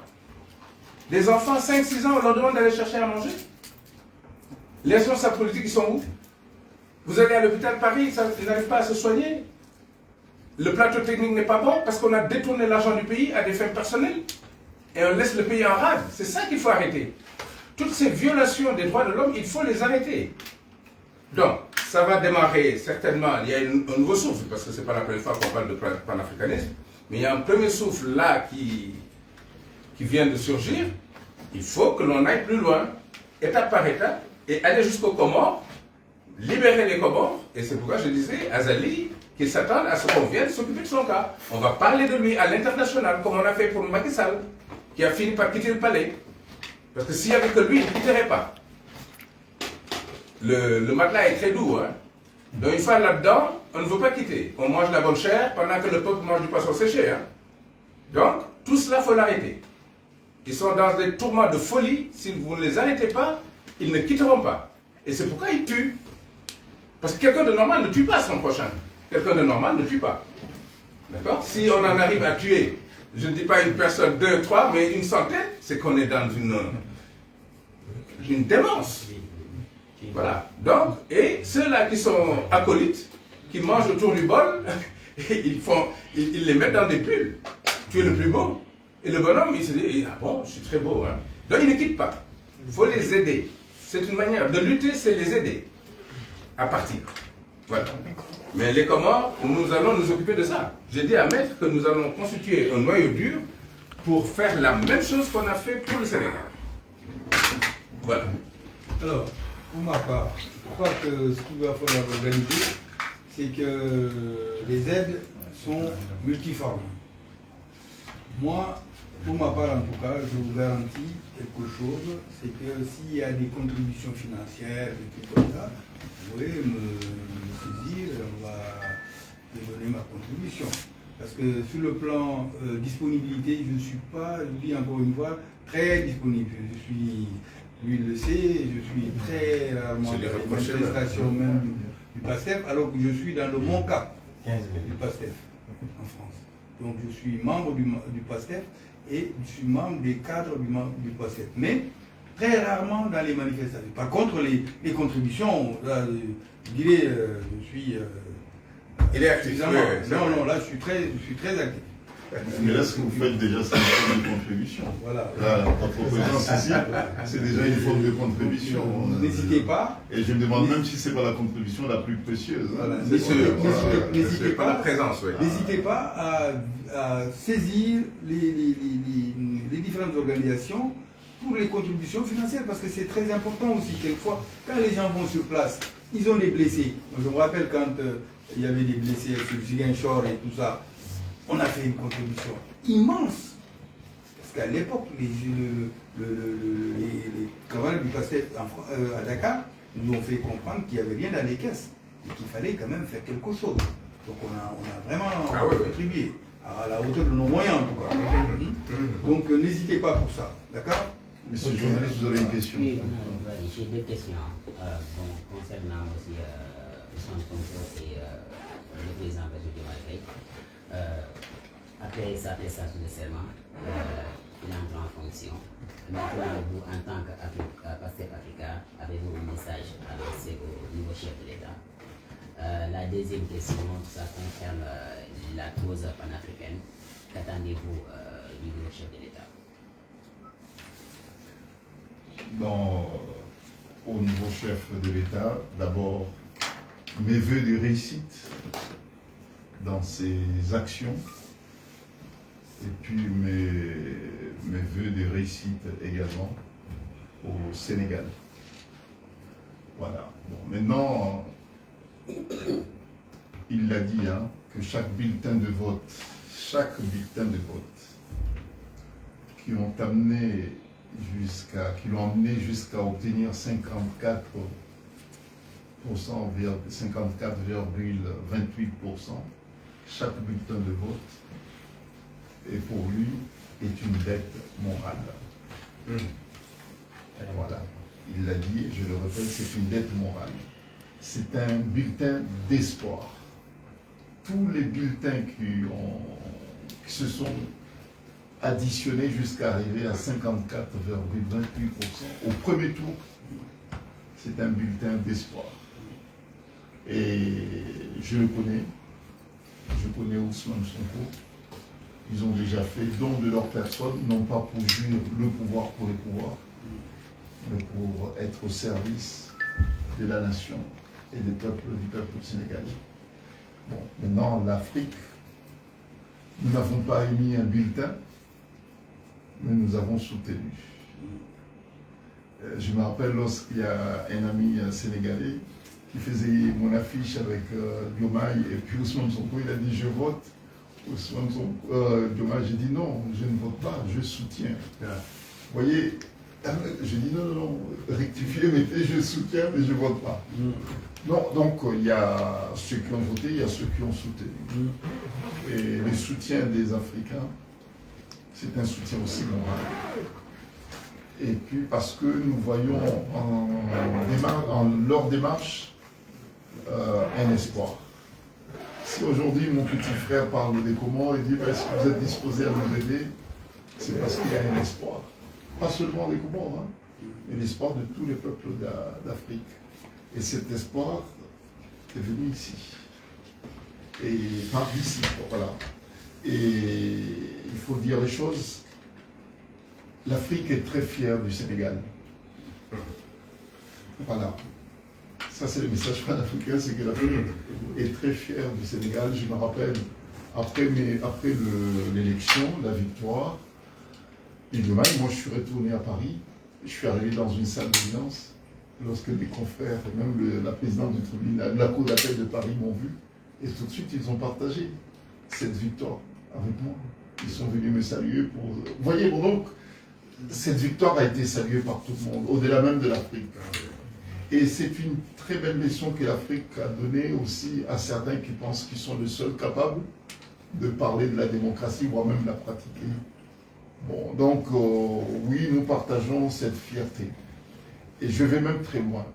Des enfants, 5-6 ans, on leur demande d'aller chercher à manger. Les responsables politiques, ils sont où? Vous allez à l'hôpital de Paris, ils n'arrivent pas à se soigner. Le plateau technique n'est pas bon parce qu'on a détourné l'argent du pays à des fins personnelles. Et on laisse le pays en rade. C'est ça qu'il faut arrêter. Toutes ces violations des droits de l'homme, il faut les arrêter. Donc, ça va démarrer certainement, il y a un nouveau souffle, parce que ce n'est pas la première fois qu'on parle de panafricanisme, mais il y a un premier souffle là qui vient de surgir. Il faut que l'on aille plus loin, étape par étape, et aller jusqu'aux Comores, libérer les Comores, et c'est pourquoi je disais, Azali, qu'il s'attende à ce qu'on vienne s'occuper de son cas. On va parler de lui à l'international, comme on a fait pour Macky Sall, qui a fini par quitter le palais. Parce que s'il n'y avait que lui, il ne quitterait pas. Le matelas est très doux. Hein? Donc une fois là-dedans, on ne veut pas quitter. On mange la bonne chair pendant que le peuple mange du poisson séché. Hein? Donc, tout cela, il faut l'arrêter. Ils sont dans des tourments de folie. Si vous ne les arrêtez pas, ils ne quitteront pas. Et c'est pourquoi ils tuent. Parce que quelqu'un de normal ne tue pas son prochain. Quelqu'un de normal ne tue pas. D'accord? Si on en arrive à tuer, je ne dis pas une personne, 2, 3, mais une centaine, c'est qu'on est dans une démence. Voilà. Donc, et ceux-là qui sont acolytes, qui mangent autour du bol, ils les mettent dans des pulls. Tu es le plus beau. Et le bonhomme, il se dit, ah bon, je suis très beau. Hein? Donc, il ne quitte pas. Il faut les aider. C'est une manière de lutter, c'est les aider à partir. Voilà. Mais les Comores, nous allons nous occuper de ça. J'ai dit à Maître que nous allons constituer un noyau dur pour faire la même chose qu'on a fait pour le Sénégal. Voilà. Alors, pour ma part, je crois que ce qu'il va falloir organiser, c'est que les aides sont multiformes. Moi, pour ma part en tout cas, je vous garantis quelque chose, c'est que s'il y a des contributions financières, des trucs comme ça, vous pouvez me saisir, on va me donner ma contribution. Parce que sur le plan disponibilité, je ne suis pas, je dis encore une fois, très disponible. Je suis, lui il le sait, je suis très rarement dans les manifestations même du PASTEF, alors que je suis dans le bon cap du PASTEF en France. Donc je suis membre du PASTEF et je suis membre des cadres du PASTEF. Mais très rarement dans les manifestations. Par contre, les contributions, là, je dirais, je suis... il est actif. Non, là, je suis très actif. Mais là, ce que vous faites déjà, c'est une forme de contribution. Voilà. Là, votre présence ici, c'est déjà une forme de contribution. N'hésitez pas. Et je me demande même si ce n'est pas la contribution la plus précieuse. Voilà. N'hésitez pas, la présence, oui. N'hésitez pas à saisir les différentes organisations pour les contributions financières, parce que c'est très important aussi. Quelquefois, quand les gens vont sur place, ils ont des blessés. Je me rappelle quand il y avait des blessés sur Ziguinchor et tout ça, on a fait une contribution immense. Parce qu'à l'époque, les camarades du PASTEF à Dakar nous ont fait comprendre qu'il n'y avait rien dans les caisses et qu'il fallait quand même faire quelque chose. Donc on a vraiment contribué à la hauteur de nos moyens en tout cas. Donc n'hésitez pas pour ça, d'accord? Monsieur le journaliste, vous avez une question? Oui, j'ai deux questions concernant aussi son contrôle et le président Bazoum. Après sa prestation de serment, il entre en fonction. Maintenant, vous, en tant que PASTEF Africa, avez-vous un message à lancer au nouveau chef de l'État? La deuxième question, ça concerne la cause panafricaine. Qu'attendez-vous du nouveau chef de l'État? Au nouveau chef de l'État, d'abord, mes voeux de réussite dans ses actions, et puis mes voeux de réussite également au Sénégal. Voilà. Bon, maintenant, il l'a dit, hein, que chaque bulletin de vote qui ont amené qui l'ont emmené jusqu'à obtenir 54,28%. Chaque bulletin de vote, et pour lui, est une dette morale. Voilà. Il l'a dit, je le répète, c'est une dette morale. C'est un bulletin d'espoir. Tous les bulletins qui se sont additionnés jusqu'à arriver à 54,28% au premier tour, c'est un bulletin d'espoir. Et je le connais. Je connais Ousmane Sonko. Ils ont déjà fait don de leur personne, non pas pour jouir le pouvoir pour le pouvoir, mais pour être au service de la nation et du peuple sénégalais. Bon, maintenant, l'Afrique, nous n'avons pas émis un bulletin, mais nous avons soutenu. Je me rappelle lorsqu'il y a un ami sénégalais qui faisait mon affiche avec Diomaye et puis Ousmane Sonko, il a dit je vote. Ousmane Sonko, Diomaye, j'ai dit non, je ne vote pas, je soutiens. Vous voyez, j'ai dit non, rectifiez, mettez je soutiens, mais je ne vote pas. Non, donc il y a ceux qui ont voté, il y a ceux qui ont soutenu. Et le soutien des Africains, c'est un soutien aussi moral. Et puis parce que nous voyons en leur démarche un espoir. Si aujourd'hui mon petit frère parle des Comores et dit est-ce que vous êtes disposé à nous aider, c'est parce qu'il y a un espoir. Pas seulement des Comores, mais l'espoir de tous les peuples d'Afrique. Et cet espoir est venu ici. Et par ici, voilà. Et il faut dire les choses. L'Afrique est très fière du Sénégal. Voilà. Ça, c'est le message panafricain, c'est que l'Afrique est très fière du Sénégal. Je me rappelle, après l'élection, la victoire, et demain, moi, je suis retourné à Paris. Je suis arrivé dans une salle d'audience lorsque mes confrères, et même la présidente du tribunal, la cour d'appel de Paris m'ont vu. Et tout de suite, ils ont partagé cette victoire avec moi. Ils sont venus me saluer pour... Vous voyez, bon, donc, cette victoire a été saluée par tout le monde, au-delà même de l'Afrique. Et c'est une très belle leçon que l'Afrique a donnée aussi à certains qui pensent qu'ils sont les seuls capables de parler de la démocratie, voire même de la pratiquer. Bon, donc, oui, nous partageons cette fierté. Et je vais même très loin.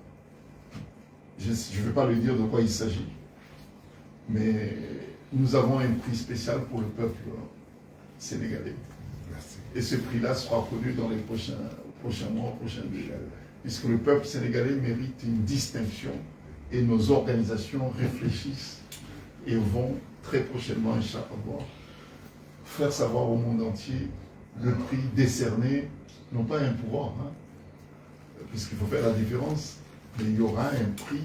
Je ne vais pas lui dire de quoi il s'agit. Mais nous avons un prix spécial pour le peuple sénégalais. Et ce prix-là sera connu dans les prochains mois, prochaines années. Puisque le peuple sénégalais mérite une distinction et nos organisations réfléchissent et vont très prochainement, Inch'Allah, faire savoir au monde entier le prix décerné, non pas un pouvoir, puisqu'il faut faire la différence, mais il y aura un prix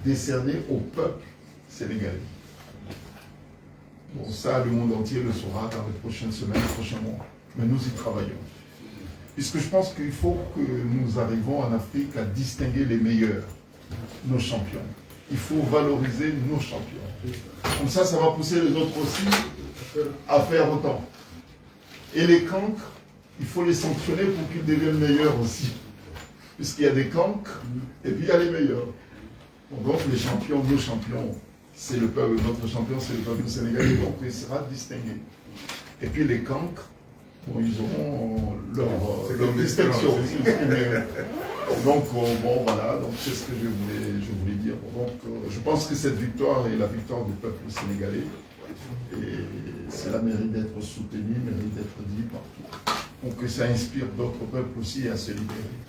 décerné au peuple sénégalais. Bon, ça, le monde entier le saura dans les prochaines semaines, les prochains mois. Mais nous y travaillons. Puisque je pense qu'il faut que nous arrivons en Afrique à distinguer les meilleurs, nos champions. Il faut valoriser nos champions. Comme ça, ça va pousser les autres aussi à faire autant. Et les cancres, il faut les sanctionner pour qu'ils deviennent meilleurs aussi. Puisqu'il y a des cancres, et puis il y a les meilleurs. Bon, donc les champions, nos champions, c'est le peuple, notre champion, c'est le peuple sénégalais, donc il sera distingué. Et puis les cancres, bon, ils auront leur distinction. Donc, bon, voilà, donc c'est ce que je voulais dire. Donc, je pense que cette victoire est la victoire du peuple sénégalais. Et cela mérite d'être soutenu, mérite d'être dit partout. Pour que ça inspire d'autres peuples aussi à se libérer.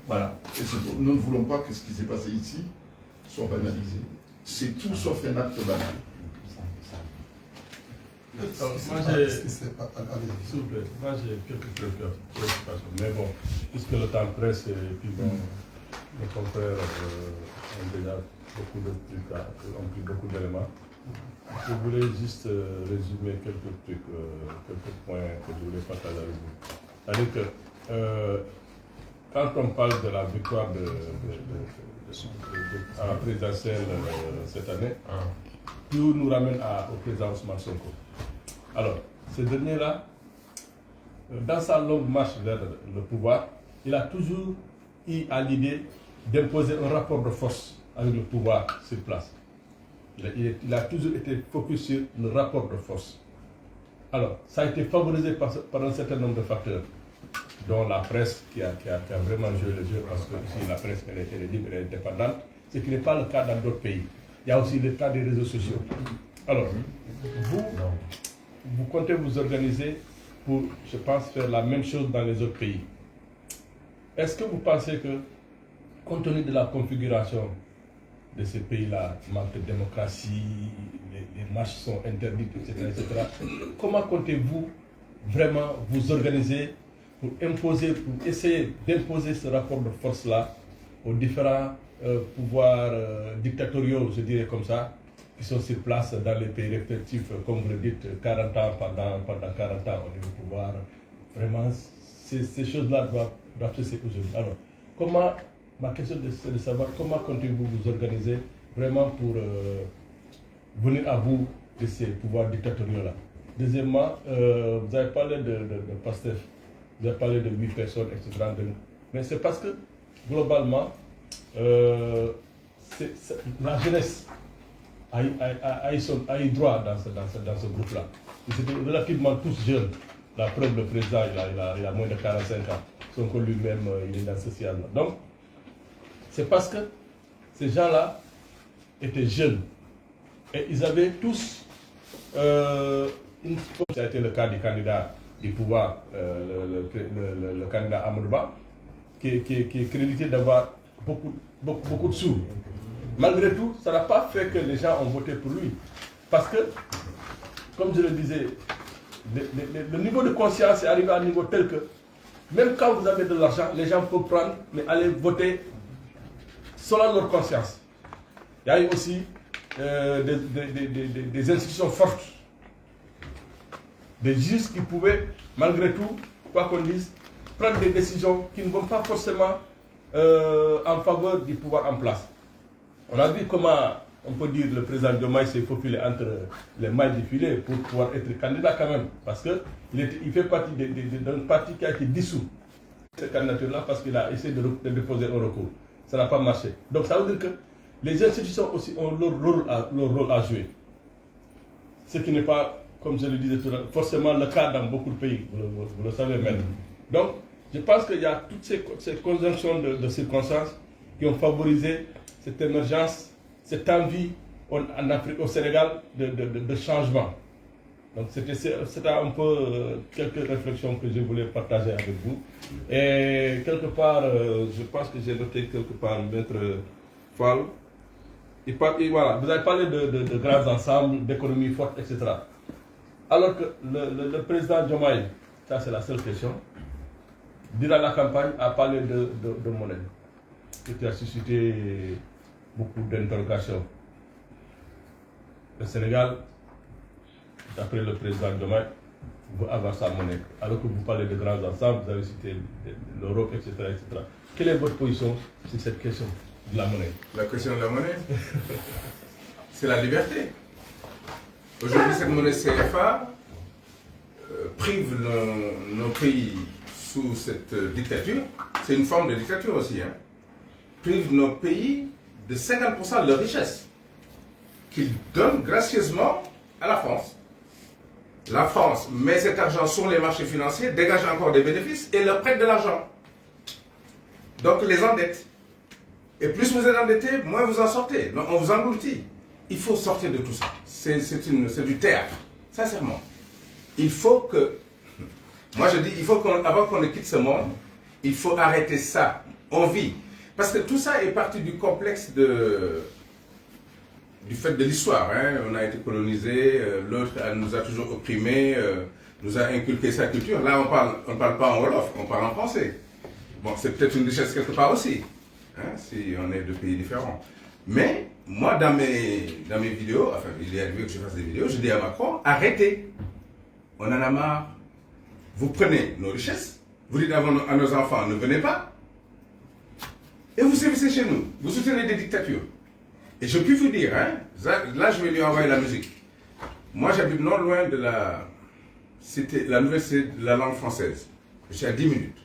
Voilà. Et nous ne voulons pas que ce qui s'est passé ici soit banalisé. C'est tout sauf un acte banal. Moi j'ai quelques préoccupations, mais bon, puisque le temps presse et puis bon, mes confrères ont déjà ont pris beaucoup d'éléments, je voulais juste résumer quelques trucs, quelques points que je voulais partager avec vous. C'est-à-dire que quand on parle de la victoire à la présidentielle cette année, tout nous ramène au président Ousmane Sonko. Alors, ce dernier-là, dans sa longue marche vers le pouvoir, il a toujours eu à l'idée d'imposer un rapport de force avec le pouvoir sur place. Il a toujours été focus sur le rapport de force. Alors, ça a été favorisé par un certain nombre de facteurs, dont la presse qui a vraiment joué le jeu, parce que ici la presse elle est libre, elle est indépendante, ce qui n'est pas le cas dans d'autres pays. Il y a aussi le cas des réseaux sociaux. Alors, vous comptez vous organiser pour, je pense, faire la même chose dans les autres pays. Est-ce que vous pensez que, compte tenu de la configuration de ces pays-là, manque de démocratie, les marches sont interdites, etc., comment comptez-vous vraiment vous organiser pour essayer d'imposer ce rapport de force-là aux différents pouvoirs dictatoriaux, je dirais comme ça, qui sont sur place dans les pays respectifs, comme vous le dites, 40 ans, pendant 40 ans au niveau pouvoir. Vraiment, ces choses-là doivent cesser aujourd'hui. Alors, ma question c'est de savoir comment comptez-vous vous organiser vraiment pour venir à bout de ces pouvoirs dictatoriaux-là. Deuxièmement, vous avez parlé de PASTEF, vous avez parlé de 8 personnes, etc. Mais c'est parce que, globalement, la jeunesse a eu droit dans ce groupe-là. Ils étaient relativement tous jeunes. La preuve, le président, il a moins de 45 ans. Sonko lui-même, il est dans ce siège-là. Donc, c'est parce que ces gens-là étaient jeunes. Et ils avaient tous une fois, ça a été le cas du candidat du pouvoir, le candidat Amadouba, qui est crédité d'avoir beaucoup de sous. Malgré tout, ça n'a pas fait que les gens ont voté pour lui. Parce que, comme je le disais, le niveau de conscience est arrivé à un niveau tel que, même quand vous avez de l'argent, les gens peuvent prendre, mais aller voter selon leur conscience. Il y a eu aussi des institutions fortes, des juges qui pouvaient, malgré tout, quoi qu'on dise, prendre des décisions qui ne vont pas forcément en faveur du pouvoir en place. On a vu comment, on peut dire, le président Diomaye s'est faufilé entre les mailles du filet pour pouvoir être candidat quand même. Parce qu'il fait partie d'un parti qui a été dissous, cette candidature-là, parce qu'il a essayé de déposer un recours. Ça n'a pas marché. Donc ça veut dire que les institutions aussi ont leur rôle à jouer. Ce qui n'est pas, comme je le disais tout à l'heure, forcément le cas dans beaucoup de pays, vous le savez même. Donc, je pense qu'il y a toutes ces conjonctions de circonstances qui ont favorisé cette émergence, cette envie en Afrique, au Sénégal, de changement. Donc, c'était un peu quelques réflexions que je voulais partager avec vous. Et quelque part, je pense que j'ai noté quelque part, Maître Fall, voilà, vous avez parlé de grands ensembles, d'économie forte, etc. Alors que le président Diomaye, ça c'est la seule question, durant la campagne, a parlé de monnaie, qui a suscité beaucoup d'interrogations. Le Sénégal, d'après le président Diomaye, veut avoir sa monnaie. Alors que vous parlez de grands ensembles, vous avez cité l'Europe, etc., etc. Quelle est votre position sur cette question de la monnaie? La question de la monnaie, c'est la liberté. Aujourd'hui, cette monnaie CFA prive nos pays sous cette dictature. C'est une forme de dictature aussi. Prive nos pays de 50% de leur richesse qu'ils donnent gracieusement à la France. La France met cet argent sur les marchés financiers, dégage encore des bénéfices et leur prête de l'argent. Donc les endette. Et plus vous êtes endetté, moins vous en sortez. Donc on vous engloutit. Il faut sortir de tout ça. C'est du théâtre, sincèrement. Il faut que, moi je dis, il faut qu'avant qu'on ne quitte ce monde, il faut arrêter ça. On vit. Parce que tout ça est parti du complexe du fait de l'histoire. On a été colonisé, l'autre nous a toujours opprimés, nous a inculqué sa culture. Là, on ne parle pas en Wolof, on parle en français. Bon, c'est peut-être une richesse quelque part aussi, si on est de pays différents. Mais moi, dans mes vidéos, enfin, il est arrivé que je fasse des vidéos, je dis à Macron, arrêtez. On en a marre. Vous prenez nos richesses, vous dites à nos enfants, ne venez pas, et vous sévissez chez nous. Vous soutenez des dictatures. Et je puis vous dire, là je vais lui envoyer la musique. Moi j'habite non loin de la nouvelle, c'est la langue française. Je suis à 10 minutes.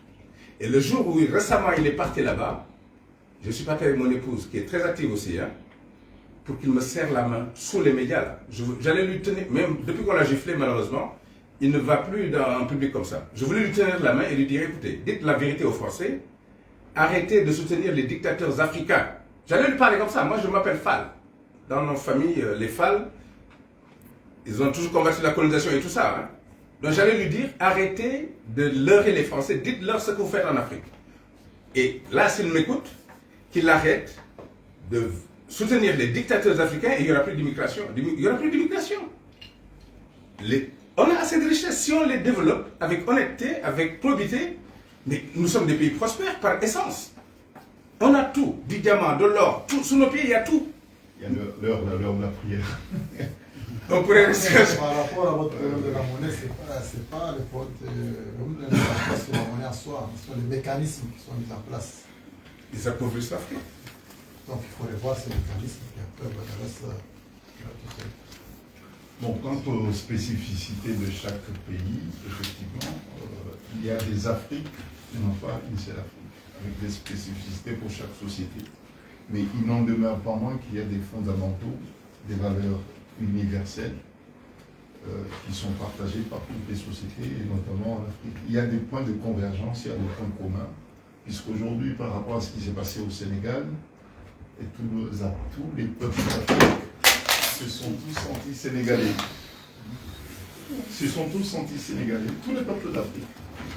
Et le jour où récemment il est parti là-bas, je suis parti avec mon épouse, qui est très active aussi, hein, pour qu'il me serre la main sous les médias. Là. J'allais lui tenir, même depuis qu'on l'a giflé, malheureusement, il ne va plus dans un public comme ça. Je voulais lui tenir la main et lui dire, écoutez, dites la vérité aux Français, arrêtez de soutenir les dictateurs africains. J'allais lui parler comme ça. Moi, je m'appelle Fall. Dans nos familles, les Fall, ils ont toujours combattu la colonisation et tout ça. Hein. Donc j'allais lui dire, arrêtez de leurrer les Français, dites-leur ce que vous faites en Afrique. Et là, s'il m'écoute, qu'il arrête de soutenir les dictateurs africains et il n'y aura plus d'immigration. Il n'y aura plus d'immigration. On a assez de richesses si on les développe avec honnêteté, avec probité, mais nous sommes des pays prospères par essence. On a tout, du diamant, de l'or, tout, sous nos pieds il y a tout. Il y a l'heure de la prière. On pourrait rester. Par rapport à votre problème de la monnaie, c'est pas le problème de la monnaie en soi, ce sont les mécanismes qui sont mis en place. Ils appauvrissent l'Afrique. Donc il faut revoir ces mécanismes et après le reste. Bon, quant aux spécificités de chaque pays, effectivement, il y a des Afriques, et non pas une seule Afrique, avec des spécificités pour chaque société. Mais il n'en demeure pas moins qu'il y a des fondamentaux, des valeurs universelles qui sont partagées par toutes les sociétés, et notamment en Afrique. Il y a des points de convergence, il y a des points communs, puisqu'aujourd'hui, par rapport à ce qui s'est passé au Sénégal, et tous les peuples d'Afrique se sont tous sentis sénégalais. Se sont tous sentis sénégalais, tous les peuples d'Afrique.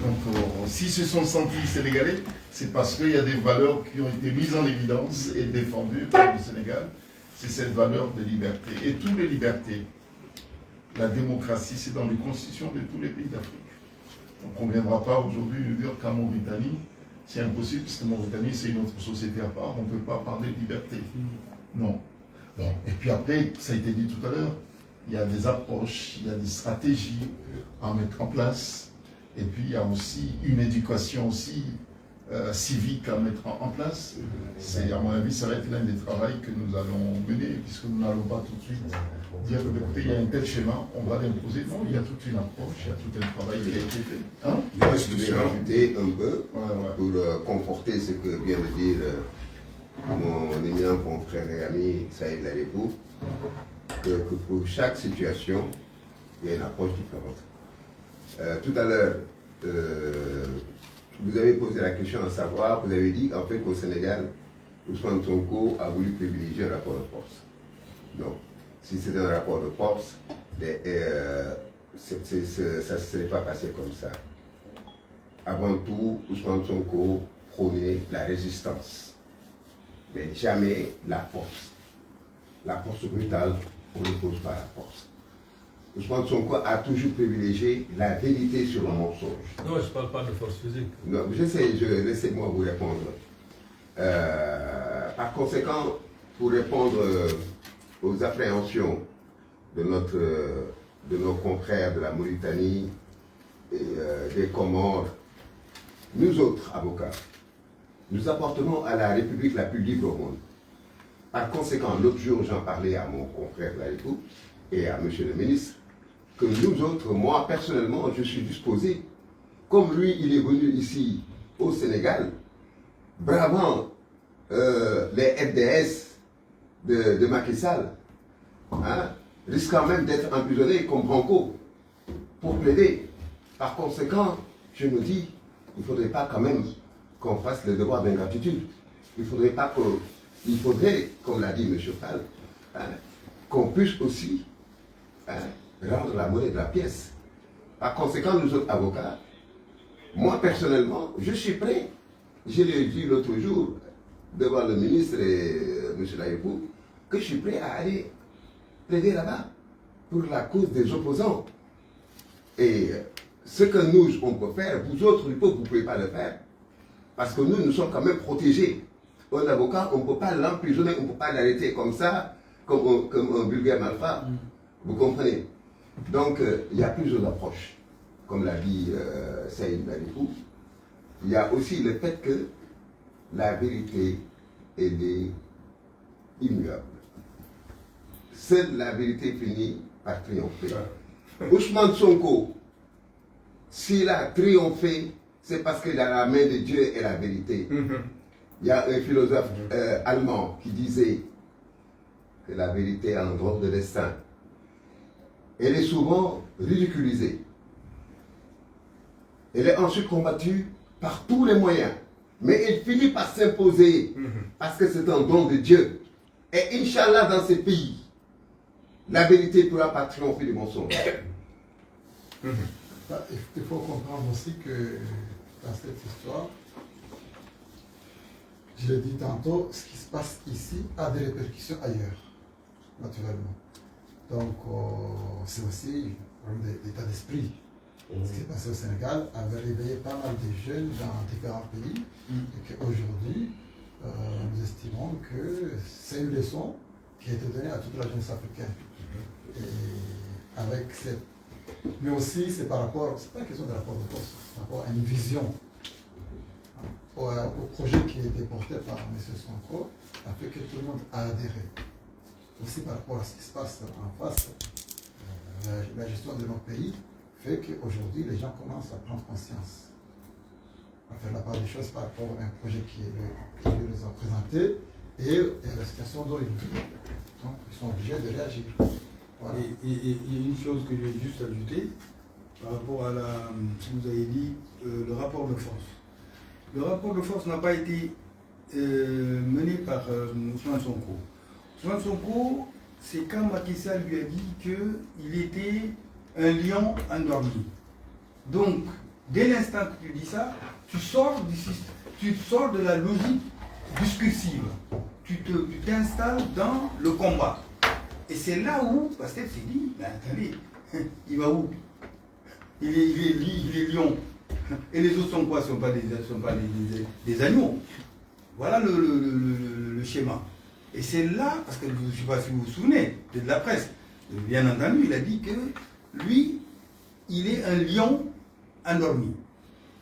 Donc, s'ils se sont sentis sénégalais, c'est parce qu'il y a des valeurs qui ont été mises en évidence et défendues par le Sénégal. C'est cette valeur de liberté. Et toutes les libertés, la démocratie, c'est dans les constitutions de tous les pays d'Afrique. Donc, on ne viendra pas aujourd'hui de dire qu'en Mauritanie, c'est impossible, parce que Mauritanie, c'est une autre société à part, on ne peut pas parler de liberté. Non. Bon. Et puis après, ça a été dit tout à l'heure, il y a des approches, il y a des stratégies à mettre en place, et puis il y a aussi une éducation aussi civique à mettre en place. C'est, à mon avis, ça va être l'un des travaux que nous allons mener, puisque nous n'allons pas tout de suite dire que écoutez, il y a un tel schéma, on va l'imposer. Non, il y a toute une approche, il y a tout un travail qui a été fait. Hein? Je vais rajouter un peu pour conforter ce que vient de dire mon éminent confrère et ami Saïd Larépou, que pour chaque situation, il y a une approche différente. Tout à l'heure, vous avez posé la question à savoir, vous avez dit en fait qu'au Sénégal, Ousmane Sonko a voulu privilégier un rapport de force. Donc, si c'était un rapport de force, ça ne serait pas passé comme ça. Avant tout, Ousmane Sonko prônait la résistance, mais jamais la force. La force brutale, on ne pose pas la force. Ousmane Sonko a toujours privilégié la vérité sur le mensonge. Non, je ne parle pas de force physique. Non, laissez-moi vous répondre. Par conséquent, pour répondre aux appréhensions de nos confrères de la Mauritanie et des Comores, nous autres avocats, nous appartenons à la République la plus libre au monde. Par conséquent, l'autre jour, j'en parlais à mon confrère Larépou et à monsieur le ministre, que nous autres, moi personnellement, je suis disposé, comme lui, il est venu ici au Sénégal, bravant les FDS de Macky Sall, hein, risquant même d'être emprisonné comme Branco pour plaider. Par conséquent, je me dis, il ne faudrait pas quand même qu'on fasse le devoir d'ingratitude. Il faudrait, comme l'a dit M. Fall, hein, qu'on puisse aussi rendre la monnaie de la pièce. Par conséquent, nous autres avocats, moi personnellement, je suis prêt. Je l'ai dit l'autre jour devant le ministre et M. Larépou, que je suis prêt à aller plaider là-bas pour la cause des opposants. Et ce que nous, on peut faire, vous autres, vous ne pouvez pas le faire, parce que nous sommes quand même protégés. Un avocat, on ne peut pas l'emprisonner, on ne peut pas l'arrêter comme ça, comme un vulgaire malfrat. Vous comprenez? Donc, il y a plusieurs approches, comme l'a dit Saïd Larépou. Il y a aussi le fait que la vérité, elle est immuable. Seule la vérité finit par triompher. Ousmane Sonko s'il a triomphé, c'est parce que dans la main de Dieu est la vérité. Il y a un philosophe allemand qui disait que la vérité a un drôle de destin. Elle est souvent ridiculisée. Elle est ensuite combattue par tous les moyens. Mais elle finit par s'imposer parce que c'est un don de Dieu. Et Inch'Allah, dans ces pays, la vérité ne pourra pas triompher du mensonge. Il faut comprendre aussi que dans cette histoire, je l'ai dit tantôt, ce qui se passe ici a des répercussions ailleurs, naturellement. Donc, c'est aussi un problème d'état d'esprit. Ce qui s'est passé au Sénégal avait réveillé pas mal de jeunes dans différents pays et qu'aujourd'hui, nous estimons que c'est une leçon qui a été donnée à toute la jeunesse africaine. Et avec cette... Mais aussi, c'est par rapport, c'est pas une question de rapport de force, c'est par rapport à une vision, au projet qui a été porté par M. Sonko, a fait que tout le monde a adhéré. Aussi par rapport à ce qui se passe en face, la gestion de nos pays fait qu'aujourd'hui, les gens commencent à prendre conscience, à faire la part des choses par rapport à un projet qui les a présenté et la situation dont ils vivent. Donc, ils sont obligés de réagir. Voilà. Et il y a une chose que je vais juste ajouter par rapport à vous avez dit, le rapport de force. Le rapport de force n'a pas été mené par Ousmane Sonko. Ousmane Sonko, c'est quand Macky Sall lui a dit qu'il était un lion endormi. Donc, dès l'instant que tu dis ça, tu sors de la logique discursive. Tu t'installes dans le combat. Et c'est là où Pastef s'est dit, mais attendez, il va où? Il est lion. Et les autres sont quoi? Ce ne sont pas des agneaux. Voilà le schéma. Et c'est là, parce que je ne sais pas si vous vous souvenez, de la presse, bien entendu, il a dit que lui, il est un lion endormi.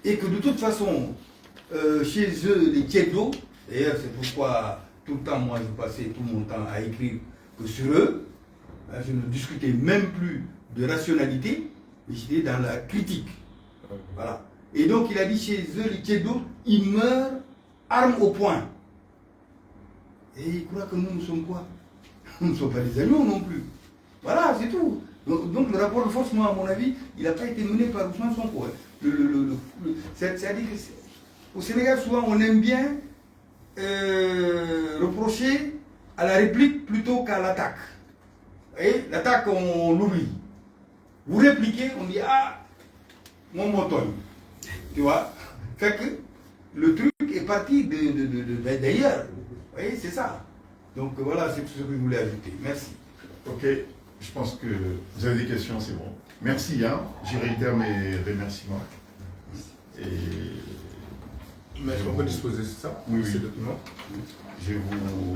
Et que de toute façon, chez eux, les Tchédos, d'ailleurs c'est pourquoi tout le temps, moi je passais tout mon temps à écrire que sur eux, je ne discutais même plus de rationalité, mais j'étais dans la critique. Voilà. Et donc il a dit chez eux, les Tchédos, ils meurent armes au poing. Et ils croient que nous sommes quoi? Nous ne sommes pas des agneaux non plus. Voilà, c'est tout. Donc le rapport de force, moi, à mon avis, il n'a pas été mené par Ousmane Sonko. C'est-à-dire qu'au Sénégal, souvent, on aime bien reprocher à la réplique plutôt qu'à l'attaque. Et l'attaque, on l'oublie. Vous répliquez, on dit, ah, mon moton. Tu vois? Fait que le truc est parti d'ailleurs. Vous voyez, c'est ça. Donc voilà, c'est tout ce que je voulais ajouter. Merci. Ok, je pense que vous avez des questions, c'est bon. Merci, hein. Je réitère mes remerciements. Et mais est-ce qu'on peut disposer de ça? Oui, oui. Ces documents. Je vous